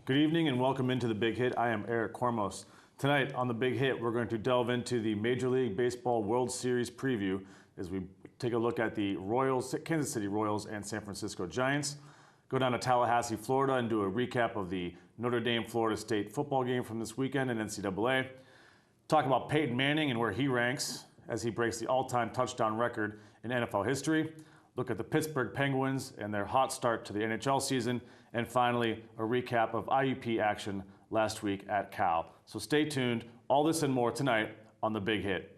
Good evening and welcome into The Big Hit. I am Eric Kormos. Tonight on The Big Hit, we're going to delve into the Major League Baseball World Series preview as we take a look at the Kansas City Royals and San Francisco Giants. Go down to Tallahassee, Florida and do a recap of the Notre Dame, Florida State football game from this weekend in NCAA. Talk about Peyton Manning and where he ranks as he breaks the all-time touchdown record in NFL history. Look at the Pittsburgh Penguins and their hot start to the NHL season. And finally, a recap of IUP action last week at Cal. So stay tuned. All this and more tonight on The Big Hit.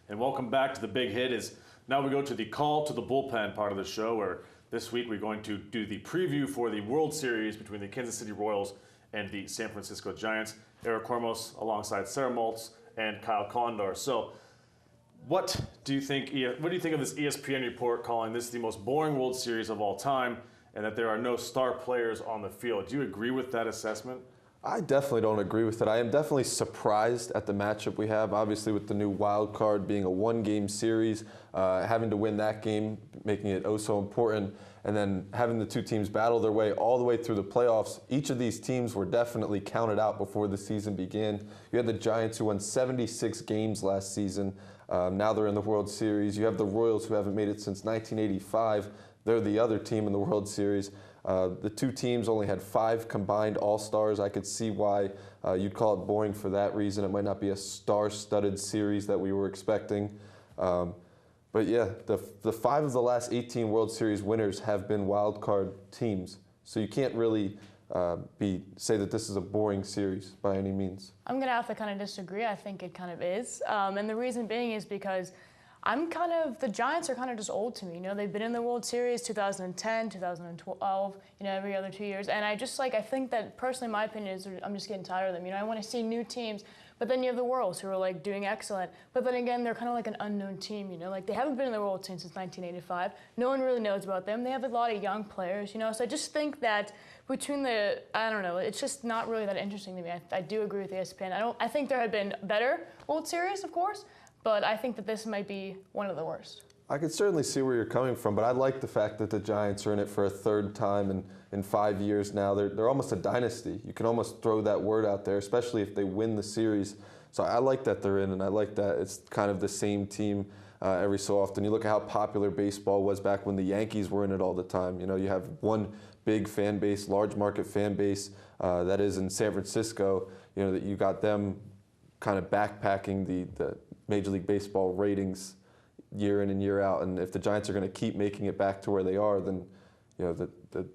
And welcome back to The Big Hit. Now we go to the call to the bullpen part of the show, where this week we're going to do the preview for the World Series between the Kansas City Royals and the San Francisco Giants. Eric Kormos alongside Sarah Maltz and Kyle Condor. So what do you think of this ESPN report calling this the most boring World Series of all time and that there are no star players on the field? Do you agree with that assessment? I definitely don't agree with it. I am definitely surprised at the matchup we have, obviously with the new wild card being a one-game series, having to win that game, making it oh so important, and then having the two teams battle their way all the way through the playoffs. Each of these teams were definitely counted out before the season began. You had the Giants, who won 76 games last season. Now they're in the World Series. You have the Royals, who haven't made it since 1985. They're the other team in the World Series. The two teams only had 5 combined All-Stars. I could see why you'd call it boring for that reason. It might not be a star-studded series that we were expecting. But yeah, the 5 of the last 18 World Series winners have been wild card teams. So you can't really say that this is a boring series by any means. I'm going to have to kind of disagree. I think it kind of is. And the reason being is because the Giants are kind of just old to me. You know, they've been in the World Series 2010, 2012, every other 2 years. And I think that personally, my opinion is I'm just getting tired of them. You know, I want to see new teams. But then you have the Royals, who are like doing excellent. But then again, they're kind of like an unknown team, you know, like they haven't been in the World Series since 1985. No one really knows about them. They have a lot of young players, you know. So I just think that between I don't know, it's just not really that interesting to me. I do agree with ESPN. I think there have been better World Series, of course. But I think that this might be one of the worst. I could certainly see where you're coming from, but I like the fact that the Giants are in it for a third time in 5 years now. They're almost a dynasty. You can almost throw that word out there, especially if they win the series. So I like that they're in, and I like that it's kind of the same team every so often. You look at how popular baseball was back when the Yankees were in it all the time. You know, you have one big fan base, large market fan base that is in San Francisco. You know, that you got them kind of backpacking the Major League Baseball ratings year in and year out, and if the Giants are going to keep making it back to where they are, then you know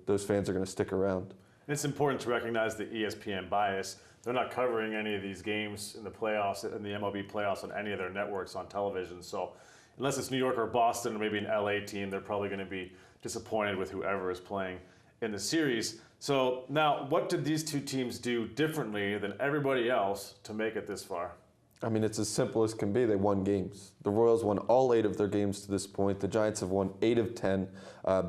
those fans are going to stick around. It's important to recognize the ESPN bias. They're not covering any of these games in the playoffs, in the MLB playoffs, on any of their networks on television. So unless it's New York or Boston or maybe an LA team, they're probably going to be disappointed with whoever is playing in the series. So now, what did these two teams do differently than everybody else to make it this far? I mean, it's as simple as can be. They won games. The Royals won all 8 of their games to this point. The Giants have won 8 of 10.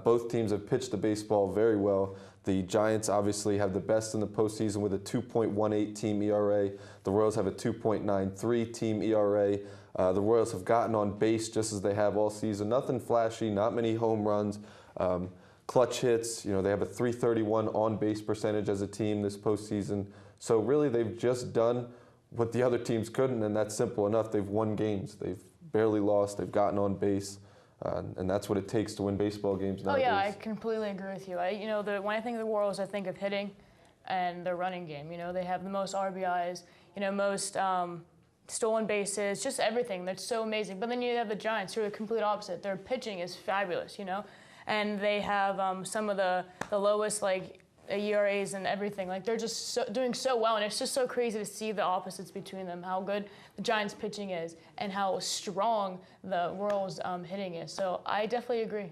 Both teams have pitched the baseball very well. The Giants obviously have the best in the postseason with a 2.18 team ERA. The Royals have a 2.93 team ERA. The Royals have gotten on base just as they have all season. Nothing flashy, not many home runs. Clutch hits, you know, they have a .331 on-base percentage as a team this postseason. So really, they've just done what the other teams couldn't, and that's simple enough. They've won games. They've barely lost. They've gotten on base, and that's what it takes to win baseball games nowadays. Oh yeah, I completely agree with you. When I think of the Royals, I think of hitting and their running game. You know, they have the most RBIs. You know, most stolen bases, just everything. That's so amazing. But then you have the Giants, who are the complete opposite. Their pitching is fabulous, you know. and they have some of the lowest ERAs and everything. Like they're just doing so well, and it's just so crazy to see the opposites between them. How good the Giants pitching is, and how strong the Royals hitting is. So I definitely agree.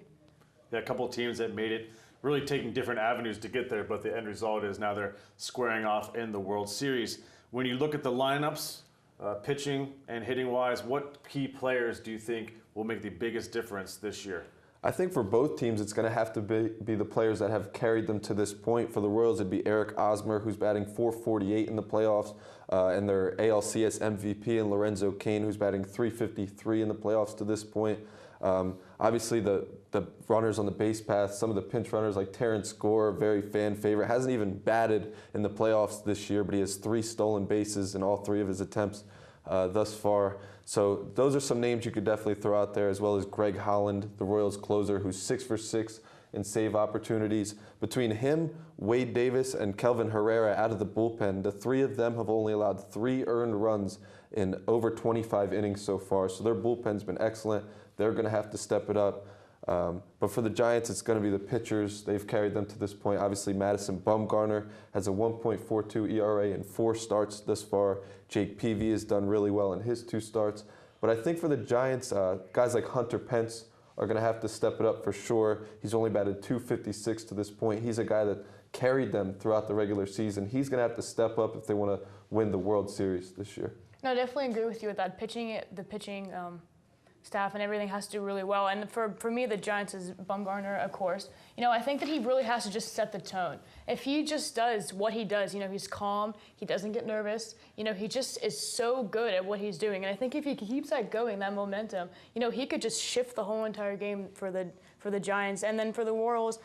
Yeah, a couple of teams that made it, really taking different avenues to get there, but the end result is now they're squaring off in the World Series. When you look at the lineups, pitching and hitting wise, what key players do you think will make the biggest difference this year? I think for both teams, it's going to have to be the players that have carried them to this point. For the Royals, it'd be Eric Osmer, who's batting .448 in the playoffs, and their ALCS MVP, and Lorenzo Cain, who's batting .353 in the playoffs to this point. Obviously, the runners on the base path, some of the pinch runners like Terrence Gore, very fan favorite, hasn't even batted in the playoffs this year, but he has 3 stolen bases in all 3 of his attempts thus far. So those are some names you could definitely throw out there, as well as Greg Holland, the Royals closer, who's 6 for 6 in save opportunities. Between him, Wade Davis, and Kelvin Herrera out of the bullpen, the 3 of them have only allowed 3 earned runs in over 25 innings so far. So their bullpen's been excellent. They're going to have to step it up. But for the Giants, it's going to be the pitchers. They've carried them to this point. Obviously, Madison Bumgarner has a 1.42 ERA in 4 starts thus far. Jake Peavy has done really well in his 2 starts. But I think for the Giants, guys like Hunter Pence are going to have to step it up for sure. He's only batted .256 to this point. He's a guy that carried them throughout the regular season. He's going to have to step up if they want to win the World Series this year. No, I definitely agree with you with that. The pitching staff and everything has to do really well. And for me, the Giants is Bumgarner, of course. I think that he really has to just set the tone. If he just does what he does, he's calm, he doesn't get nervous, he just is so good at what he's doing. And I think if he keeps that going, that momentum, he could just shift the whole entire game for the Giants. And then for the Royals,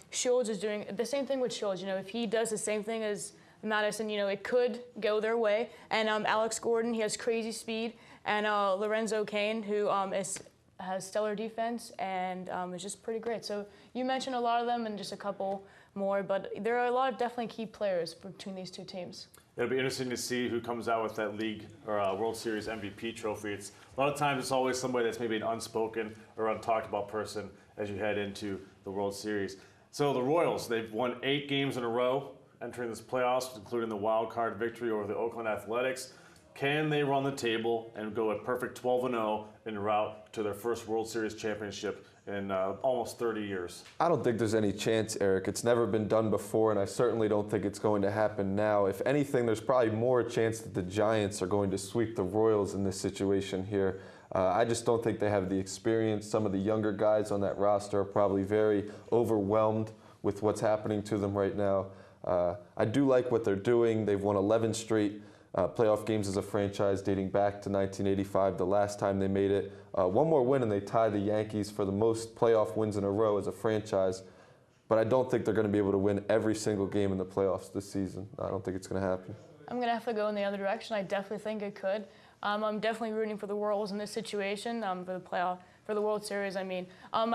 Shields is doing the same thing with Shields. If he does the same thing as Madison, it could go their way. And Alex Gordon, he has crazy speed. And Lorenzo Cain, who has stellar defense and is just pretty great. So you mentioned a lot of them and just a couple more, but there are a lot of definitely key players between these 2 teams. It'll be interesting to see who comes out with that league or World Series MVP trophy. It's a lot of times it's always somebody that's maybe an unspoken or untalked about person as you head into the World Series. So the Royals, they've won 8 games in a row entering this playoffs, including the wild card victory over the Oakland Athletics. Can they run the table and go a perfect 12-0 en route to their first World Series championship in almost 30 years? I don't think there's any chance, Eric. It's never been done before, and I certainly don't think it's going to happen now. If anything, there's probably more chance that the Giants are going to sweep the Royals in this situation here. I just don't think they have the experience. Some of the younger guys on that roster are probably very overwhelmed with what's happening to them right now. I do like what they're doing. They've won 11 straight playoff games as a franchise dating back to 1985, the last time they made it. One more win and they tie the Yankees for the most playoff wins in a row as a franchise. But I don't think they're going to be able to win every single game in the playoffs this season. I don't think it's going to happen. I'm going to have to go in the other direction. I definitely think it could. I'm definitely rooting for the Royals in this situation, for the playoff. For the World Series, I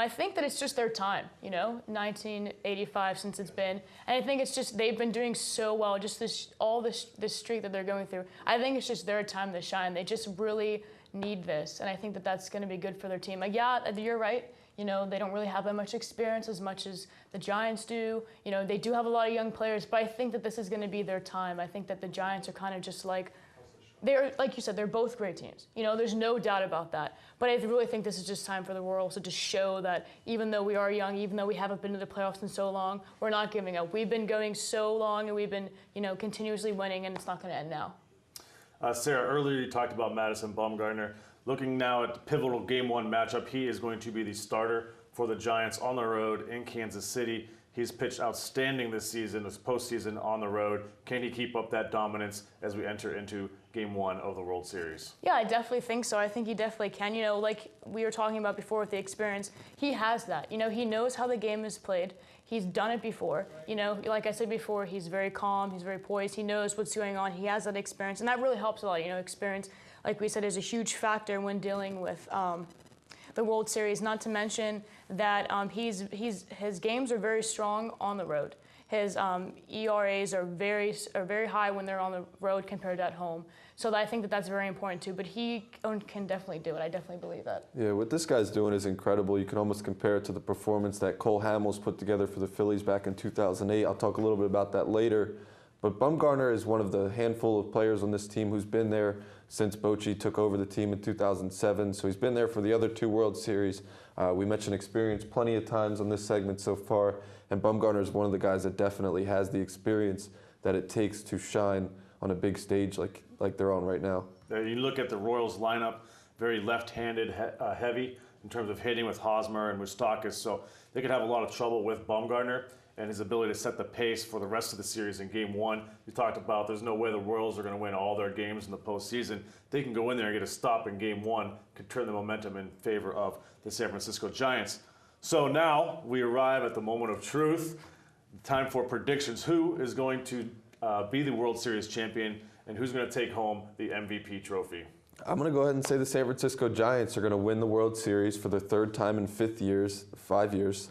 think that it's just their time, 1985 since it's been. And I think it's just they've been doing so well, just this streak that they're going through. I think it's just their time to shine. They just really need this. And I think that that's going to be good for their team. You're right. They don't really have that much experience as much as the Giants do. They do have a lot of young players, but I think that this is going to be their time. I think that the Giants are kind of just like you said, they're both great teams. There's no doubt about that. But I really think this is just time for the Royals to just show that even though we are young, even though we haven't been to the playoffs in so long, we're not giving up. We've been going so long and we've been, continuously winning, and it's not going to end now. Sarah, earlier you talked about Madison Bumgarner. Looking now at the pivotal Game 1 matchup, he is going to be the starter for the Giants on the road in Kansas City. He's pitched outstanding this season, this postseason on the road. Can he keep up that dominance as we enter into Game 1 of the World Series? Yeah, I definitely think so. I think he definitely can. Like we were talking about before with the experience, he has that. He knows how the game is played. He's done it before. Like I said before, he's very calm, he's very poised, he knows what's going on, he has that experience, and that really helps a lot. Experience, like we said, is a huge factor when dealing with the World Series, not to mention that his games are very strong on the road. His ERAs are very high when they're on the road compared to at home. So I think that that's very important too. But he can definitely do it. I definitely believe that. Yeah, what this guy's doing is incredible. You can almost compare it to the performance that Cole Hamels put together for the Phillies back in 2008. I'll talk a little bit about that later. But Bumgarner is one of the handful of players on this team who's been there since Bochy took over the team in 2007. So he's been there for the other 2 World Series. We mentioned experience plenty of times on this segment so far, and Bumgarner is one of the guys that definitely has the experience that it takes to shine on a big stage like they're on right now. You look at the Royals lineup, very left-handed heavy in terms of hitting with Hosmer and Moustakas, so they could have a lot of trouble with Bumgarner and his ability to set the pace for the rest of the series in Game 1. You talked about there's no way the Royals are going to win all their games in the postseason. They can go in there and get a stop in Game 1, could turn the momentum in favor of the San Francisco Giants. So now we arrive at the moment of truth. Time for predictions. Who is going to be the World Series champion, and who's going to take home the MVP trophy? I'm going to go ahead and say the San Francisco Giants are going to win the World Series for the 3rd time in 5 years.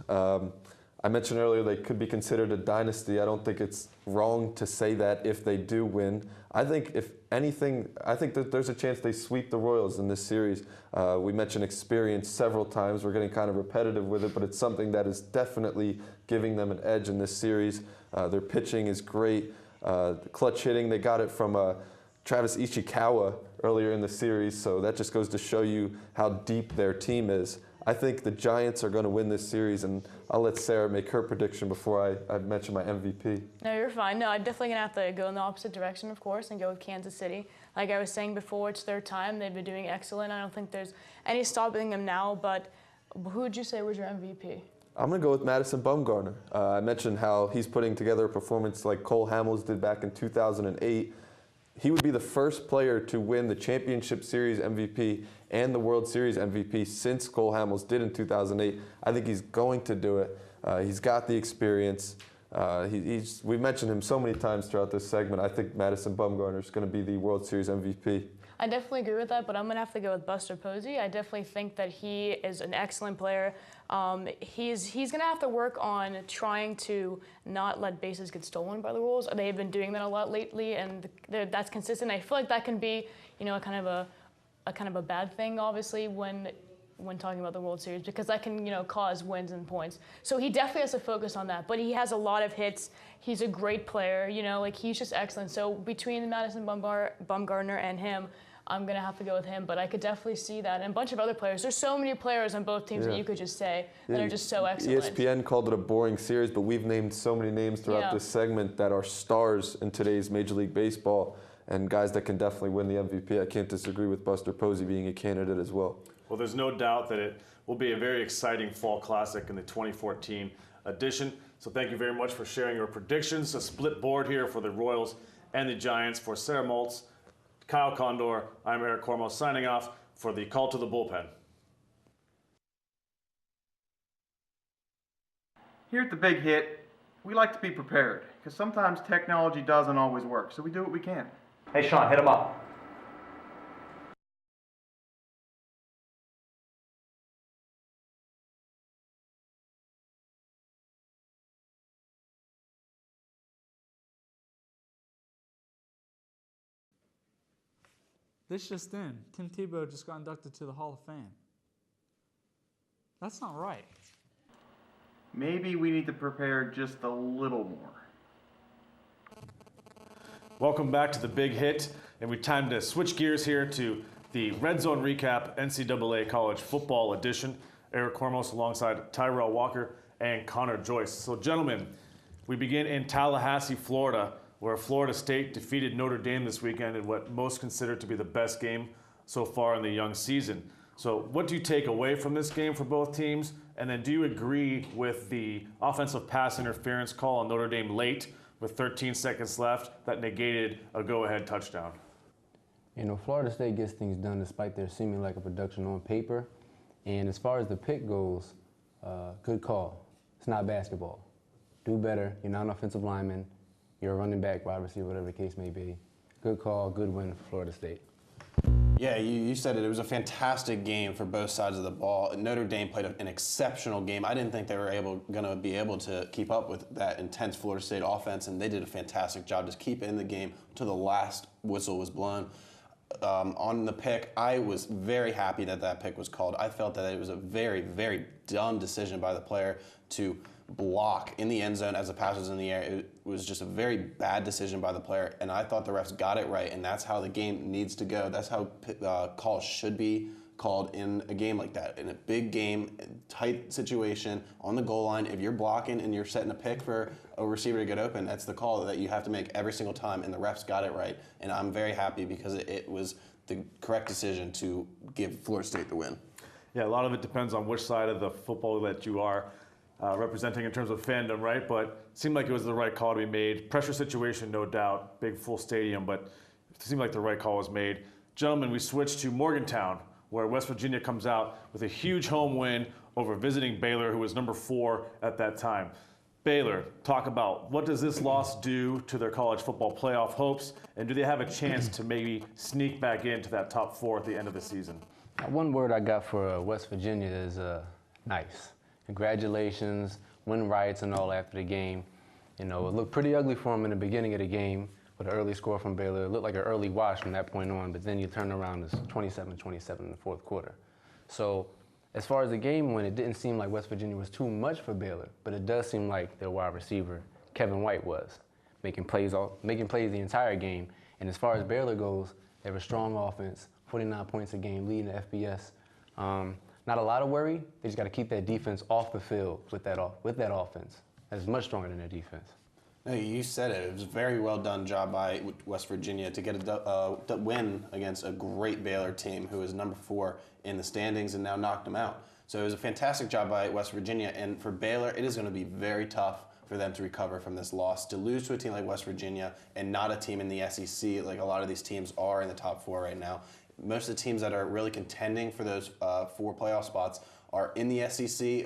I mentioned earlier they could be considered a dynasty. I don't think it's wrong to say that if they do win. I think if anything, I think that there's a chance they sweep the Royals in this series. We mentioned experience several times. We're getting kind of repetitive with it, but it's something that is definitely giving them an edge in this series. Their pitching is great. Clutch hitting, they got it from Travis Ishikawa earlier in the series, so that just goes to show you how deep their team is. I think the Giants are going to win this series, and I'll let Sarah make her prediction before I mention my MVP. No, you're fine. No, I'm definitely going to have to go in the opposite direction, of course, and go with Kansas City. Like I was saying before, it's their time. They've been doing excellent. I don't think there's any stopping them now, but who would you say was your MVP? I'm going to go with Madison Bumgarner. I mentioned how he's putting together a performance like Cole Hamels did back in 2008. He would be the first player to win the Championship Series MVP and the World Series MVP since Cole Hamels did in 2008. I think he's going to do it. He's got the experience. We've mentioned him so many times throughout this segment. I think Madison Bumgarner is going to be the World Series MVP. I definitely agree with that, but I'm going to have to go with Buster Posey. I definitely think that he is an excellent player. He's going to have to work on trying to not let bases get stolen by the Royals. They've been doing that a lot lately, and that's consistent. I feel like that can be, a kind of a bad thing, obviously, when talking about the World Series, because that can, cause wins and points. So he definitely has to focus on that. But he has a lot of hits. He's a great player. He's just excellent. So between Madison Bumgarner and him, I'm going to have to go with him, but I could definitely see that. And a bunch of other players. There's so many players on both teams that you could just say that are just so excellent. ESPN called it a boring series, but we've named so many names throughout this segment that are stars in today's Major League Baseball and guys that can definitely win the MVP. I can't disagree with Buster Posey being a candidate as well. Well, there's no doubt that it will be a very exciting fall classic in the 2014 edition. So thank you very much for sharing your predictions. A split board here for the Royals and the Giants. For Sarah Maltz, Kyle Condor, I'm Eric Cormos signing off for the Call to the Bullpen. Here at The Big Hit, we like to be prepared, because sometimes technology doesn't always work, so we do what we can. Hey, Sean, hit him up. This just in, Tim Tebow just got inducted to the Hall of Fame. That's not right. Maybe we need to prepare just a little more. Welcome back to the Big Hit, and we time to switch gears here to the Red Zone Recap NCAA College Football Edition. Eric Cormos alongside Tyrell Walker and Connor Joyce. So gentlemen, we begin in Tallahassee, Florida, where Florida State defeated Notre Dame this weekend in what most consider to be the best game so far in the young season. So what do you take away from this game for both teams? And then do you agree with the offensive pass interference call on Notre Dame late with 13 seconds left that negated a go-ahead touchdown? Florida State gets things done despite their seeming lack of production on paper. And as far as the pick goes, good call. It's not basketball. Do better. You're not an offensive lineman. You're a running back, wide receiver, whatever the case may be. Good call, good win for Florida State. Yeah, you said it. It was a fantastic game for both sides of the ball. Notre Dame played an exceptional game. I didn't think they were going to be able to keep up with that intense Florida State offense, and they did a fantastic job to keep in the game until the last whistle was blown. On the pick, I was very happy that pick was called. I felt that it was a very, very dumb decision by the player to block in the end zone as the pass was in the air. It was just a very bad decision by the player, and I thought the refs got it right, and that's how the game needs to go. That's how calls should be called in a game like that. In a big game, tight situation, on the goal line, if you're blocking and you're setting a pick for a receiver to get open, that's the call that you have to make every single time, and the refs got it right. And I'm very happy because it was the correct decision to give Florida State the win. Yeah, a lot of it depends on which side of the football that you are representing in terms of fandom, right? But it seemed like it was the right call to be made. Pressure situation, no doubt, big full stadium, but it seemed like the right call was made. Gentlemen, we switch to Morgantown, where West Virginia comes out with a huge home win over visiting Baylor, who was number 4 at that time. Baylor, talk about what does this loss do to their college football playoff hopes, and do they have a chance to maybe sneak back into that top 4 at the end of the season? One word I got for West Virginia is nice. Congratulations, win riots and all after the game. You know, it looked pretty ugly for them in the beginning of the game with an early score from Baylor. It looked like an early wash from that point on, but then you turn around as 27-27 in the fourth quarter. So as far as the game went, it didn't seem like West Virginia was too much for Baylor, but it does seem like their wide receiver, Kevin White, was making plays the entire game. And as far as Baylor goes, they have a strong offense, 49 points a game, leading the FBS. Not a lot of worry. They just got to keep that defense off the field with that offense. That's much stronger than their defense. No, you said it. It was a very well done job by West Virginia to get a win against a great Baylor team who is number 4 in the standings and now knocked them out. So it was a fantastic job by West Virginia. And for Baylor, it is going to be very tough for them to recover from this loss. To lose to a team like West Virginia and not a team in the SEC like a lot of these teams are in the top 4 right now. Most of the teams that are really contending for those 4 playoff spots are in the SEC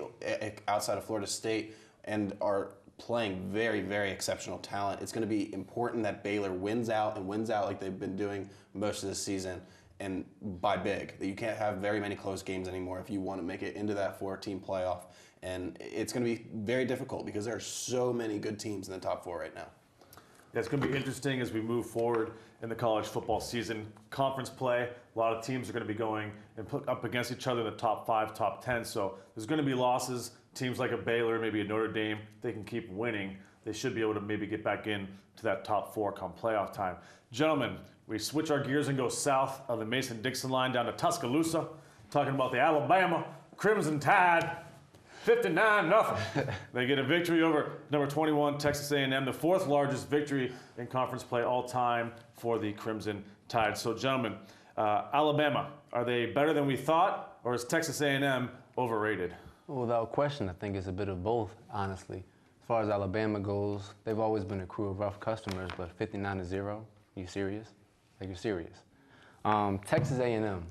outside of Florida State and are playing very, very exceptional talent. It's going to be important that Baylor wins out like they've been doing most of the season and by big. You can't have very many close games anymore if you want to make it into that 4-team playoff. And it's going to be very difficult because there are so many good teams in the top 4 right now. Yeah, it's going to be interesting as we move forward in the college football season. Conference play, a lot of teams are going to be going and put up against each other in the top 5, top 10. So there's going to be losses. Teams like a Baylor, maybe a Notre Dame, they can keep winning. They should be able to maybe get back in to that top 4 come playoff time. Gentlemen, we switch our gears and go south of the Mason-Dixon line down to Tuscaloosa, talking about the Alabama Crimson Tide. 59-0. They get a victory over number 21, Texas A&M, the 4th largest victory in conference play all time for the Crimson Tide. So, gentlemen, Alabama, are they better than we thought, or is Texas A&M overrated? Well, without question, I think it's a bit of both, honestly. As far as Alabama goes, they've always been a crew of rough customers, but 59-0, you serious? Like, you're serious. Texas A&M,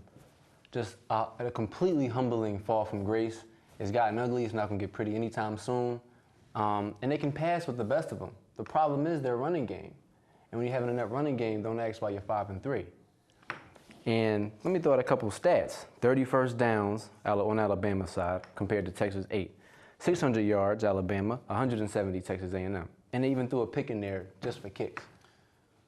just a completely humbling fall from grace. It's gotten ugly. It's not going to get pretty anytime soon. And they can pass with the best of them. The problem is their running game. And when you have an inept running game, don't ask why you're 5-3. And let me throw out a couple of stats. 30 first downs on Alabama's side compared to Texas 8. 600 yards, Alabama, 170 Texas A&M. And they even threw a pick in there just for kicks.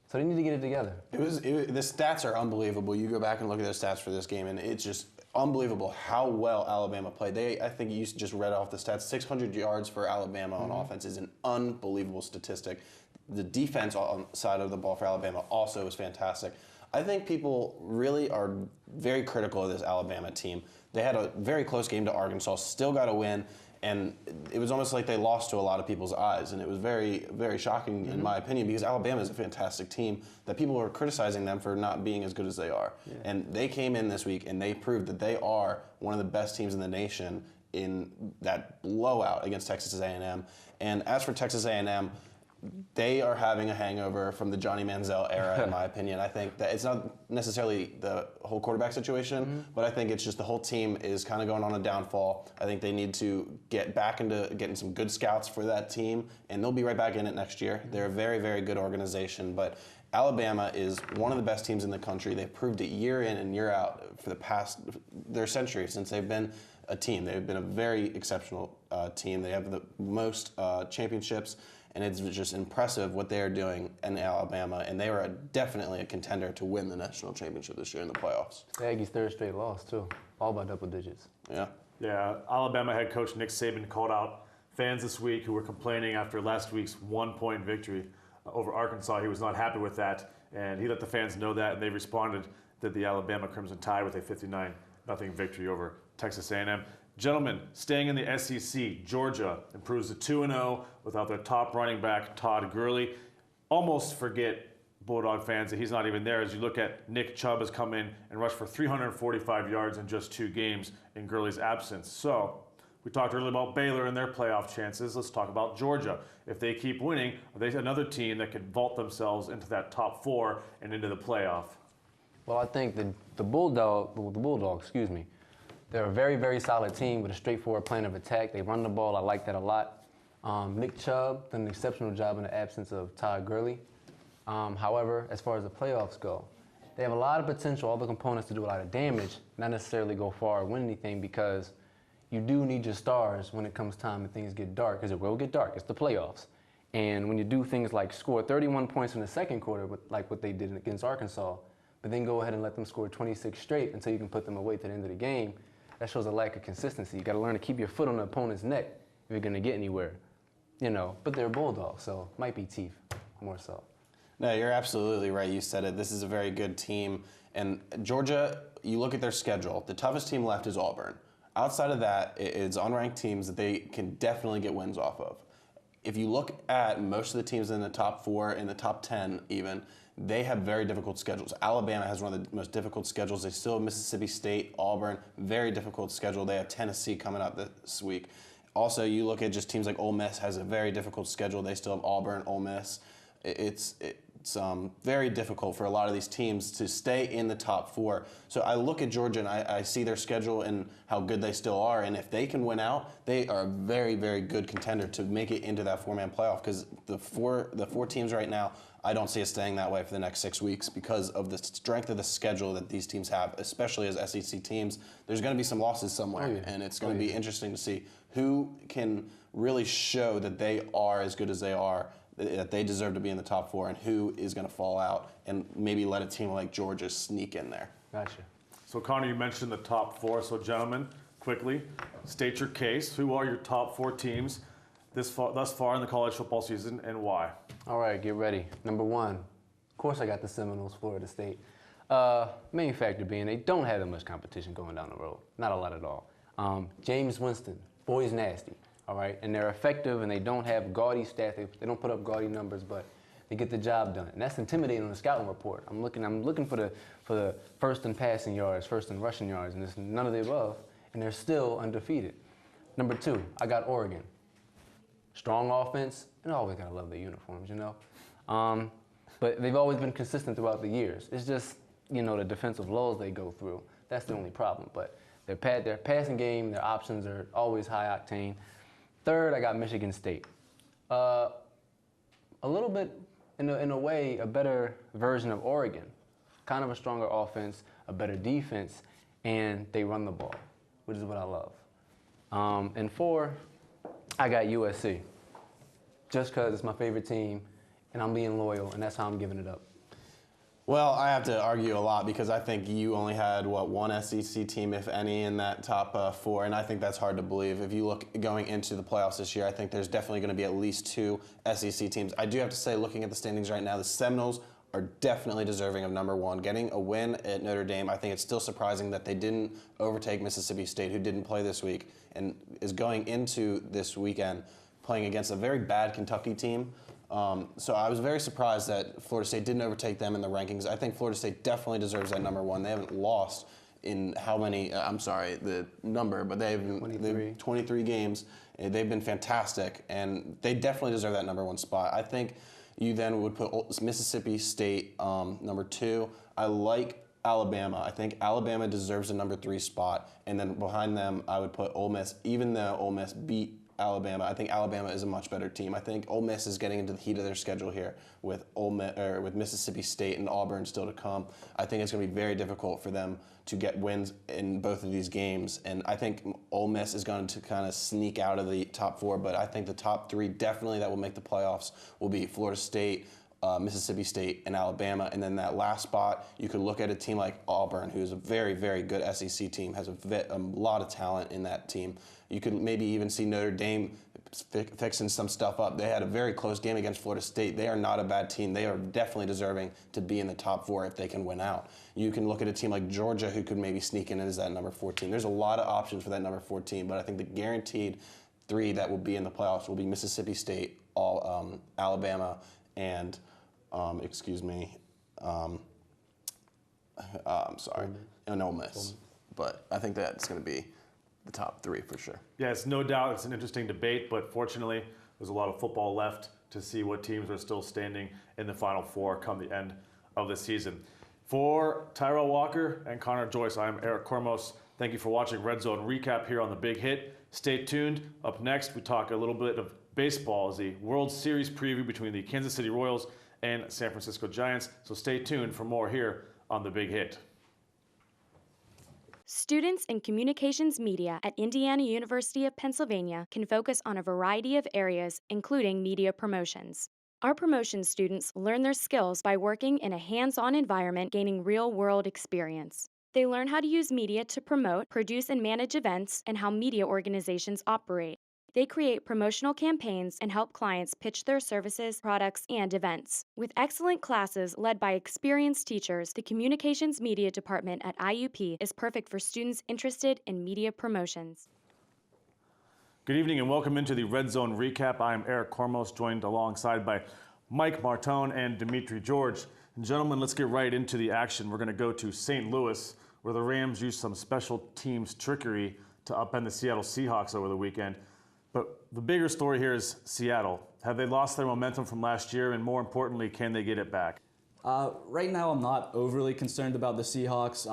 So they need to get it together. The stats are unbelievable. You go back and look at the stats for this game, and it's just unbelievable how well Alabama played. I think you just read off the stats. 600 yards for Alabama on offense is an unbelievable statistic. The defense on the side of the ball for Alabama also is fantastic. I think people really are very critical of this Alabama team. They had a very close game to Arkansas, still got a win, and it was almost like they lost to a lot of people's eyes, and it was very, very shocking in my opinion because Alabama is a fantastic team that people are criticizing them for not being as good as they are. Yeah. And they came in this week and they proved that they are one of the best teams in the nation in that blowout against Texas A&M. And as for Texas A&M, they are having a hangover from the Johnny Manziel era, in my opinion. I think that it's not necessarily the whole quarterback situation, but I think it's just the whole team is kind of going on a downfall. I think they need to get back into getting some good scouts for that team, and they'll be right back in it next year. They're a very, very good organization, but Alabama is one of the best teams in the country. They've proved it year in and year out for their century since they've been a team. They've been a very exceptional team. They have the most championships, and it's just impressive what they are doing in Alabama, and they are definitely a contender to win the national championship this year in the playoffs. The Aggies' third straight loss, too. All by double digits. Yeah. Yeah, Alabama head coach Nick Saban called out fans this week who were complaining after last week's 1-point victory over Arkansas. He was not happy with that, and he let the fans know that, and they responded to the Alabama Crimson Tide with a 59-0 victory over Texas A&M. Gentlemen, staying in the SEC, Georgia improves to 2-0 without their top running back, Todd Gurley. Almost forget, Bulldog fans, that he's not even there as you look at Nick Chubb has come in and rushed for 345 yards in just 2 games in Gurley's absence. So, we talked earlier about Baylor and their playoff chances. Let's talk about Georgia. If they keep winning, are they another team that could vault themselves into that top 4 and into the playoff? Well, I think the Bulldogs, they're a very, very solid team with a straightforward plan of attack. They run the ball. I like that a lot. Nick Chubb done an exceptional job in the absence of Todd Gurley. However, as far as the playoffs go, they have a lot of potential, all the components to do a lot of damage, not necessarily go far or win anything, because you do need your stars when it comes time and things get dark, because it will get dark. It's the playoffs. And when you do things like score 31 points in the second quarter, like what they did against Arkansas, but then go ahead and let them score 26 straight until you can put them away to the end of the game, that shows a lack of consistency. You got to learn to keep your foot on the opponent's neck if you're going to get anywhere. But they're Bulldogs, so might be teeth more so. No, you're absolutely right. You said it. This is a very good team. And Georgia, you look at their schedule. The toughest team left is Auburn. Outside of that, it's unranked teams that they can definitely get wins off of. If you look at most of the teams in the top 4, in the top 10 even, they have very difficult schedules. Alabama has one of the most difficult schedules. They still have Mississippi State, Auburn, very difficult schedule. They have Tennessee coming up this week. Also, you look at just teams like Ole Miss has a very difficult schedule. They still have Auburn, Ole Miss. It's very difficult for a lot of these teams to stay in the top 4. So I look at Georgia and I see their schedule and how good they still are. And if they can win out, they are a very, very good contender to make it into that 4-man playoff. Because the four teams right now, I don't see it staying that way for the next 6 weeks because of the strength of the schedule that these teams have, especially as SEC teams. There's going to be some losses somewhere, and it's going to be interesting to see who can really show that they are as good as they are, that they deserve to be in the top 4, and who is going to fall out and maybe let a team like Georgia sneak in there. Gotcha. So, Connor, you mentioned the top 4. So, gentlemen, quickly, state your case. Who are your top 4 teams thus far in the college football season, and why? All right, get ready. Number 1, of course I got the Seminoles, Florida State. Main factor being they don't have that much competition going down the road. Not a lot at all. James Winston, boy's nasty, all right? And they're effective, and they don't have gaudy stats. They don't put up gaudy numbers, but they get the job done. And that's intimidating on the scouting report. I'm looking for the first in passing yards, first in rushing yards, and it's none of the above, and they're still undefeated. Number 2, I got Oregon. Strong offense, and I always gotta love their uniforms, But they've always been consistent throughout the years. It's just, the defensive lulls they go through. That's the only problem. But their passing game, their options are always high octane. 3rd, I got Michigan State. A little bit, in a way, a better version of Oregon. Kind of a stronger offense, a better defense, and they run the ball, which is what I love. And 4, I got USC. Just because it's my favorite team, and I'm being loyal, and that's how I'm giving it up. Well, I have to argue a lot because I think you only had, one SEC team, if any, in that top 4, and I think that's hard to believe. If you look going into the playoffs this year, I think there's definitely going to be at least 2 SEC teams. I do have to say, looking at the standings right now, the Seminoles are definitely deserving of number 1. Getting a win at Notre Dame, I think it's still surprising that they didn't overtake Mississippi State, who didn't play this week, and is going into this weekend playing against a very bad Kentucky team. So I was very surprised that Florida State didn't overtake them in the rankings. I think Florida State definitely deserves that number 1. They haven't lost in how many, I'm sorry, the number, but they've 23 games. They've been fantastic, and they definitely deserve that number 1 spot. I think you then would put Mississippi State number 2. I like Alabama. I think Alabama deserves a number 3 spot, and then behind them I would put Ole Miss, even though Ole Miss beat Alabama. I think Alabama is a much better team. I think Ole Miss is getting into the heat of their schedule here with with Mississippi State and Auburn still to come. I think it's going to be very difficult for them to get wins in both of these games, and I think Ole Miss is going to kind of sneak out of the top 4, but I think the top 3 definitely that will make the playoffs will be Florida State, Mississippi State, and Alabama. And then that last spot, you could look at a team like Auburn, who's a very, very good SEC team, has a lot of talent in that team. You could maybe even see Notre Dame fixing some stuff up. They had a very close game against Florida State. They are not a bad team. They are definitely deserving to be in the top 4 if they can win out. You can look at a team like Georgia, who could maybe sneak in as that number 14. There's a lot of options for that number 14, but I think the guaranteed 3 that will be in the playoffs will be Mississippi State, Alabama, and I'm sorry, and Ole Miss. But I think that's going to be the top 3 for sure. Yes, no doubt it's an interesting debate, but fortunately there's a lot of football left to see what teams are still standing in the Final Four come the end of the season. For Tyrell Walker and Connor Joyce, I'm Eric Kormos. Thank you for watching Red Zone Recap here on The Big Hit. Stay tuned. Up next, we talk a little bit of baseball as the World Series preview between the Kansas City Royals and San Francisco Giants. So stay tuned for more here on The Big Hit. Students in communications media at Indiana University of Pennsylvania can focus on a variety of areas, including media promotions. Our promotion students learn their skills by working in a hands-on environment, gaining real-world experience. They learn how to use media to promote, produce, and manage events, and how media organizations operate. They create promotional campaigns and help clients pitch their services, products, and events. With excellent classes led by experienced teachers, the Communications Media Department at IUP is perfect for students interested in media promotions. Good evening and welcome into the Red Zone Recap. I am Eric Kormos, joined alongside by Mike Martone and Dimitri George. And gentlemen, let's get right into the action. We're going to go to St. Louis, where the Rams used some special teams trickery to upend the Seattle Seahawks over the weekend. But the bigger story here is Seattle. Have they lost their momentum from last year? And more importantly, can they get it back? Right now, I'm not overly concerned about the Seahawks.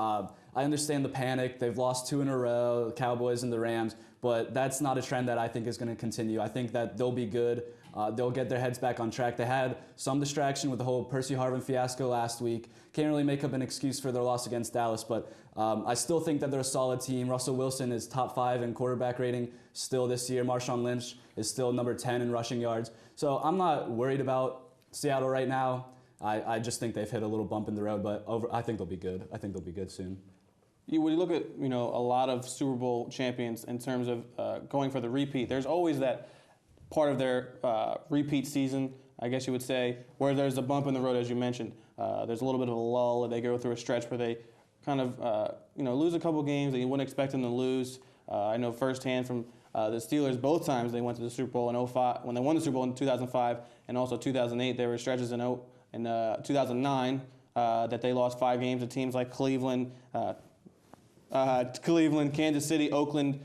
I understand the panic. They've lost 2 in a row, the Cowboys and the Rams, but that's not a trend that I think is going to continue. I think that they'll be good. They'll get their heads back on track. They had some distraction with the whole Percy Harvin fiasco last week. Can't really make up an excuse for their loss against Dallas, but I still think that they're a solid team. Russell Wilson is top 5 in quarterback rating still this year. Marshawn Lynch is still number 10 in rushing yards. So I'm not worried about Seattle right now. I just think they've hit a little bump in the road, but I think they'll be good. I think they'll be good soon. When you look at a lot of Super Bowl champions in terms of going for the repeat, there's always that part of their repeat season, I guess you would say, where there's a bump in the road, as you mentioned. There's a little bit of a lull, and they go through a stretch where they kind of lose a couple games that you wouldn't expect them to lose. I know firsthand from the Steelers, both times they went to the Super Bowl in 2005, when they won the Super Bowl in 2005, and also 2008. There were stretches in 2009 that they lost 5 games to teams like Cleveland, Kansas City, Oakland,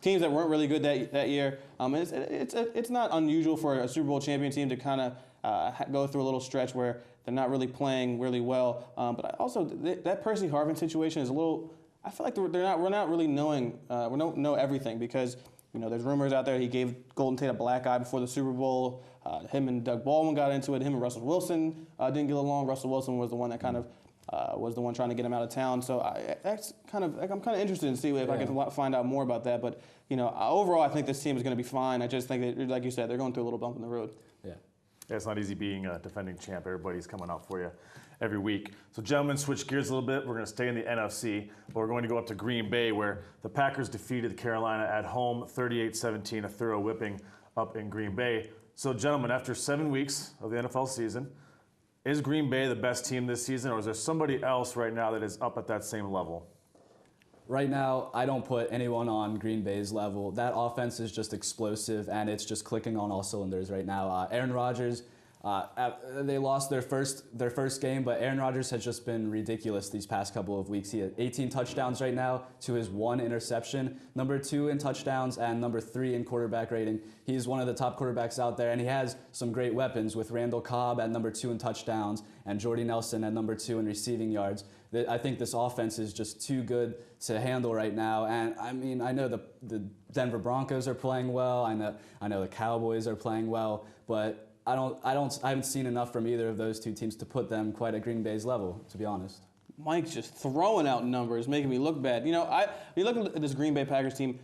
teams that weren't really good that year. It's not unusual for a Super Bowl champion team to kind of go through a little stretch where they're not really playing really well. But also that Percy Harvin situation is a little. I feel like we're not really knowing. We don't know everything because there's rumors out there he gave Golden Tate a black eye before the Super Bowl. Him and Doug Baldwin got into it. Him and Russell Wilson didn't get along. Russell Wilson was the one that kind of. Was the one trying to get him out of town. So I'm kind of interested to see if I can find out more about that. But overall, I think this team is going to be fine. I just think that, like you said, they're going through a little bump in the road. Yeah, it's not easy being a defending champ. Everybody's coming out for you every week. So, gentlemen, switch gears a little bit. We're going to stay in the NFC, but we're going to go up to Green Bay, where the Packers defeated Carolina at home, 38-17, a thorough whipping up in Green Bay. So, gentlemen, after 7 weeks of the NFL season, is Green Bay the best team this season, or is there somebody else right now that is up at that same level? Right now, I don't put anyone on Green Bay's level. That offense is just explosive, and it's just clicking on all cylinders right now. Aaron Rodgers, they lost their first game, but Aaron Rodgers has just been ridiculous these past couple of weeks. He has 18 touchdowns right now to his 1 interception, number 2 in touchdowns and number 3 in quarterback rating. He's one of the top quarterbacks out there, and he has some great weapons with Randall Cobb at number 2 in touchdowns and Jordy Nelson at number 2 in receiving yards. I think this offense is just too good to handle right now. And I mean, I know the Denver Broncos are playing well. I know the Cowboys are playing well, but I haven't seen enough from either of those two teams to put them quite at Green Bay's level, to be honest. Mike's just throwing out numbers, making me look bad. You look at this Green Bay Packers team.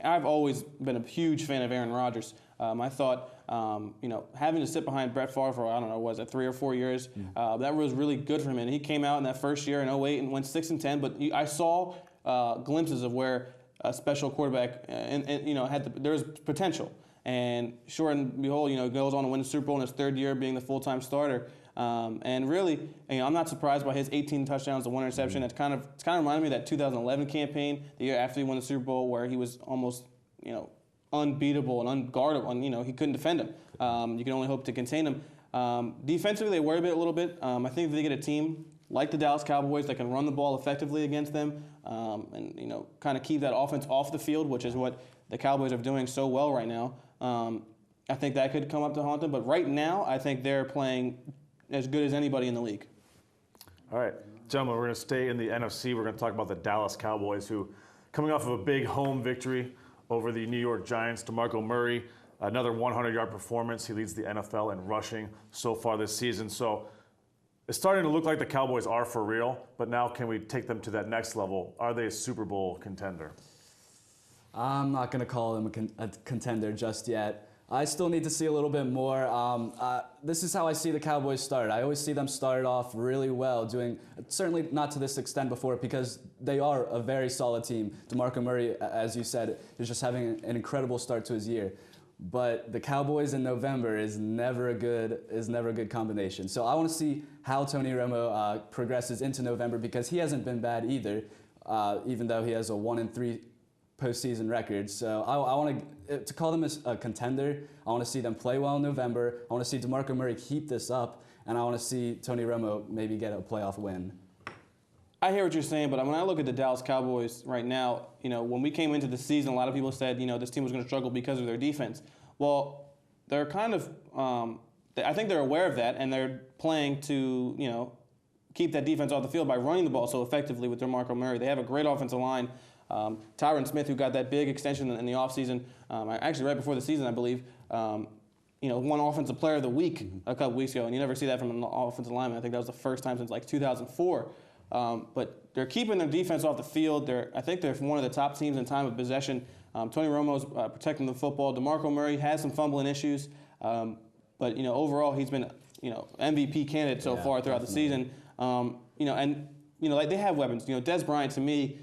I've always been a huge fan of Aaron Rodgers. I thought, having to sit behind Brett Favre for, I don't know, was it 3 or 4 years? That was really good for him. And he came out in that first year in 2008 and went 6-10. But I saw glimpses of where a special quarterback, there was potential. And sure and behold, goes on to win the Super Bowl in his 3rd year being the full-time starter. And really, I'm not surprised by his 18 touchdowns to 1 interception. It's kind of reminded me of that 2011 campaign, the year after he won the Super Bowl, where he was almost, unbeatable and unguardable, and he couldn't defend him. You can only hope to contain him. Defensively, they worry a little bit. I think if they get a team like the Dallas Cowboys that can run the ball effectively against them, and kind of keep that offense off the field, which is what the Cowboys are doing so well right now. I think that could come up to haunt them. But right now, I think they're playing as good as anybody in the league. All right, gentlemen, we're going to stay in the NFC. We're going to talk about the Dallas Cowboys, who, coming off of a big home victory over the New York Giants, DeMarco Murray, another 100-yard performance. He leads the NFL in rushing so far this season. So it's starting to look like the Cowboys are for real, but now can we take them to that next level? Are they a Super Bowl contender? I'm not going to call them a contender just yet. I still need to see a little bit more. This is how I see the Cowboys start. I always see them start off really well, doing certainly not to this extent before, because they are a very solid team. DeMarco Murray, as you said, is just having an incredible start to his year. But the Cowboys in November is never a good combination. So I want to see how Tony Romo progresses into November, because he hasn't been bad either, even though he has a 1-3 postseason record. So I want to call them a contender. I want to see them play well in November. I want to see DeMarco Murray keep this up, and I want to see Tony Romo maybe get a playoff win. I hear what you're saying, but when I look at the Dallas Cowboys right now, when we came into the season, a lot of people said, this team was going to struggle because of their defense. Well, they're kind of, I think they're aware of that, and they're playing to, keep that defense off the field by running the ball so effectively with DeMarco Murray. They have a great offensive line. Tyron Smith, who got that big extension in the offseason, actually right before the season, I believe, won Offensive Player of the Week a couple weeks ago, and you never see that from an offensive lineman. I think that was the first time since 2004. But they're keeping their defense off the field. I think they're one of the top teams in time of possession. Tony Romo's protecting the football. DeMarco Murray has some fumbling issues, but overall he's been MVP candidate so far throughout the season. They have weapons. Des Bryant, to me,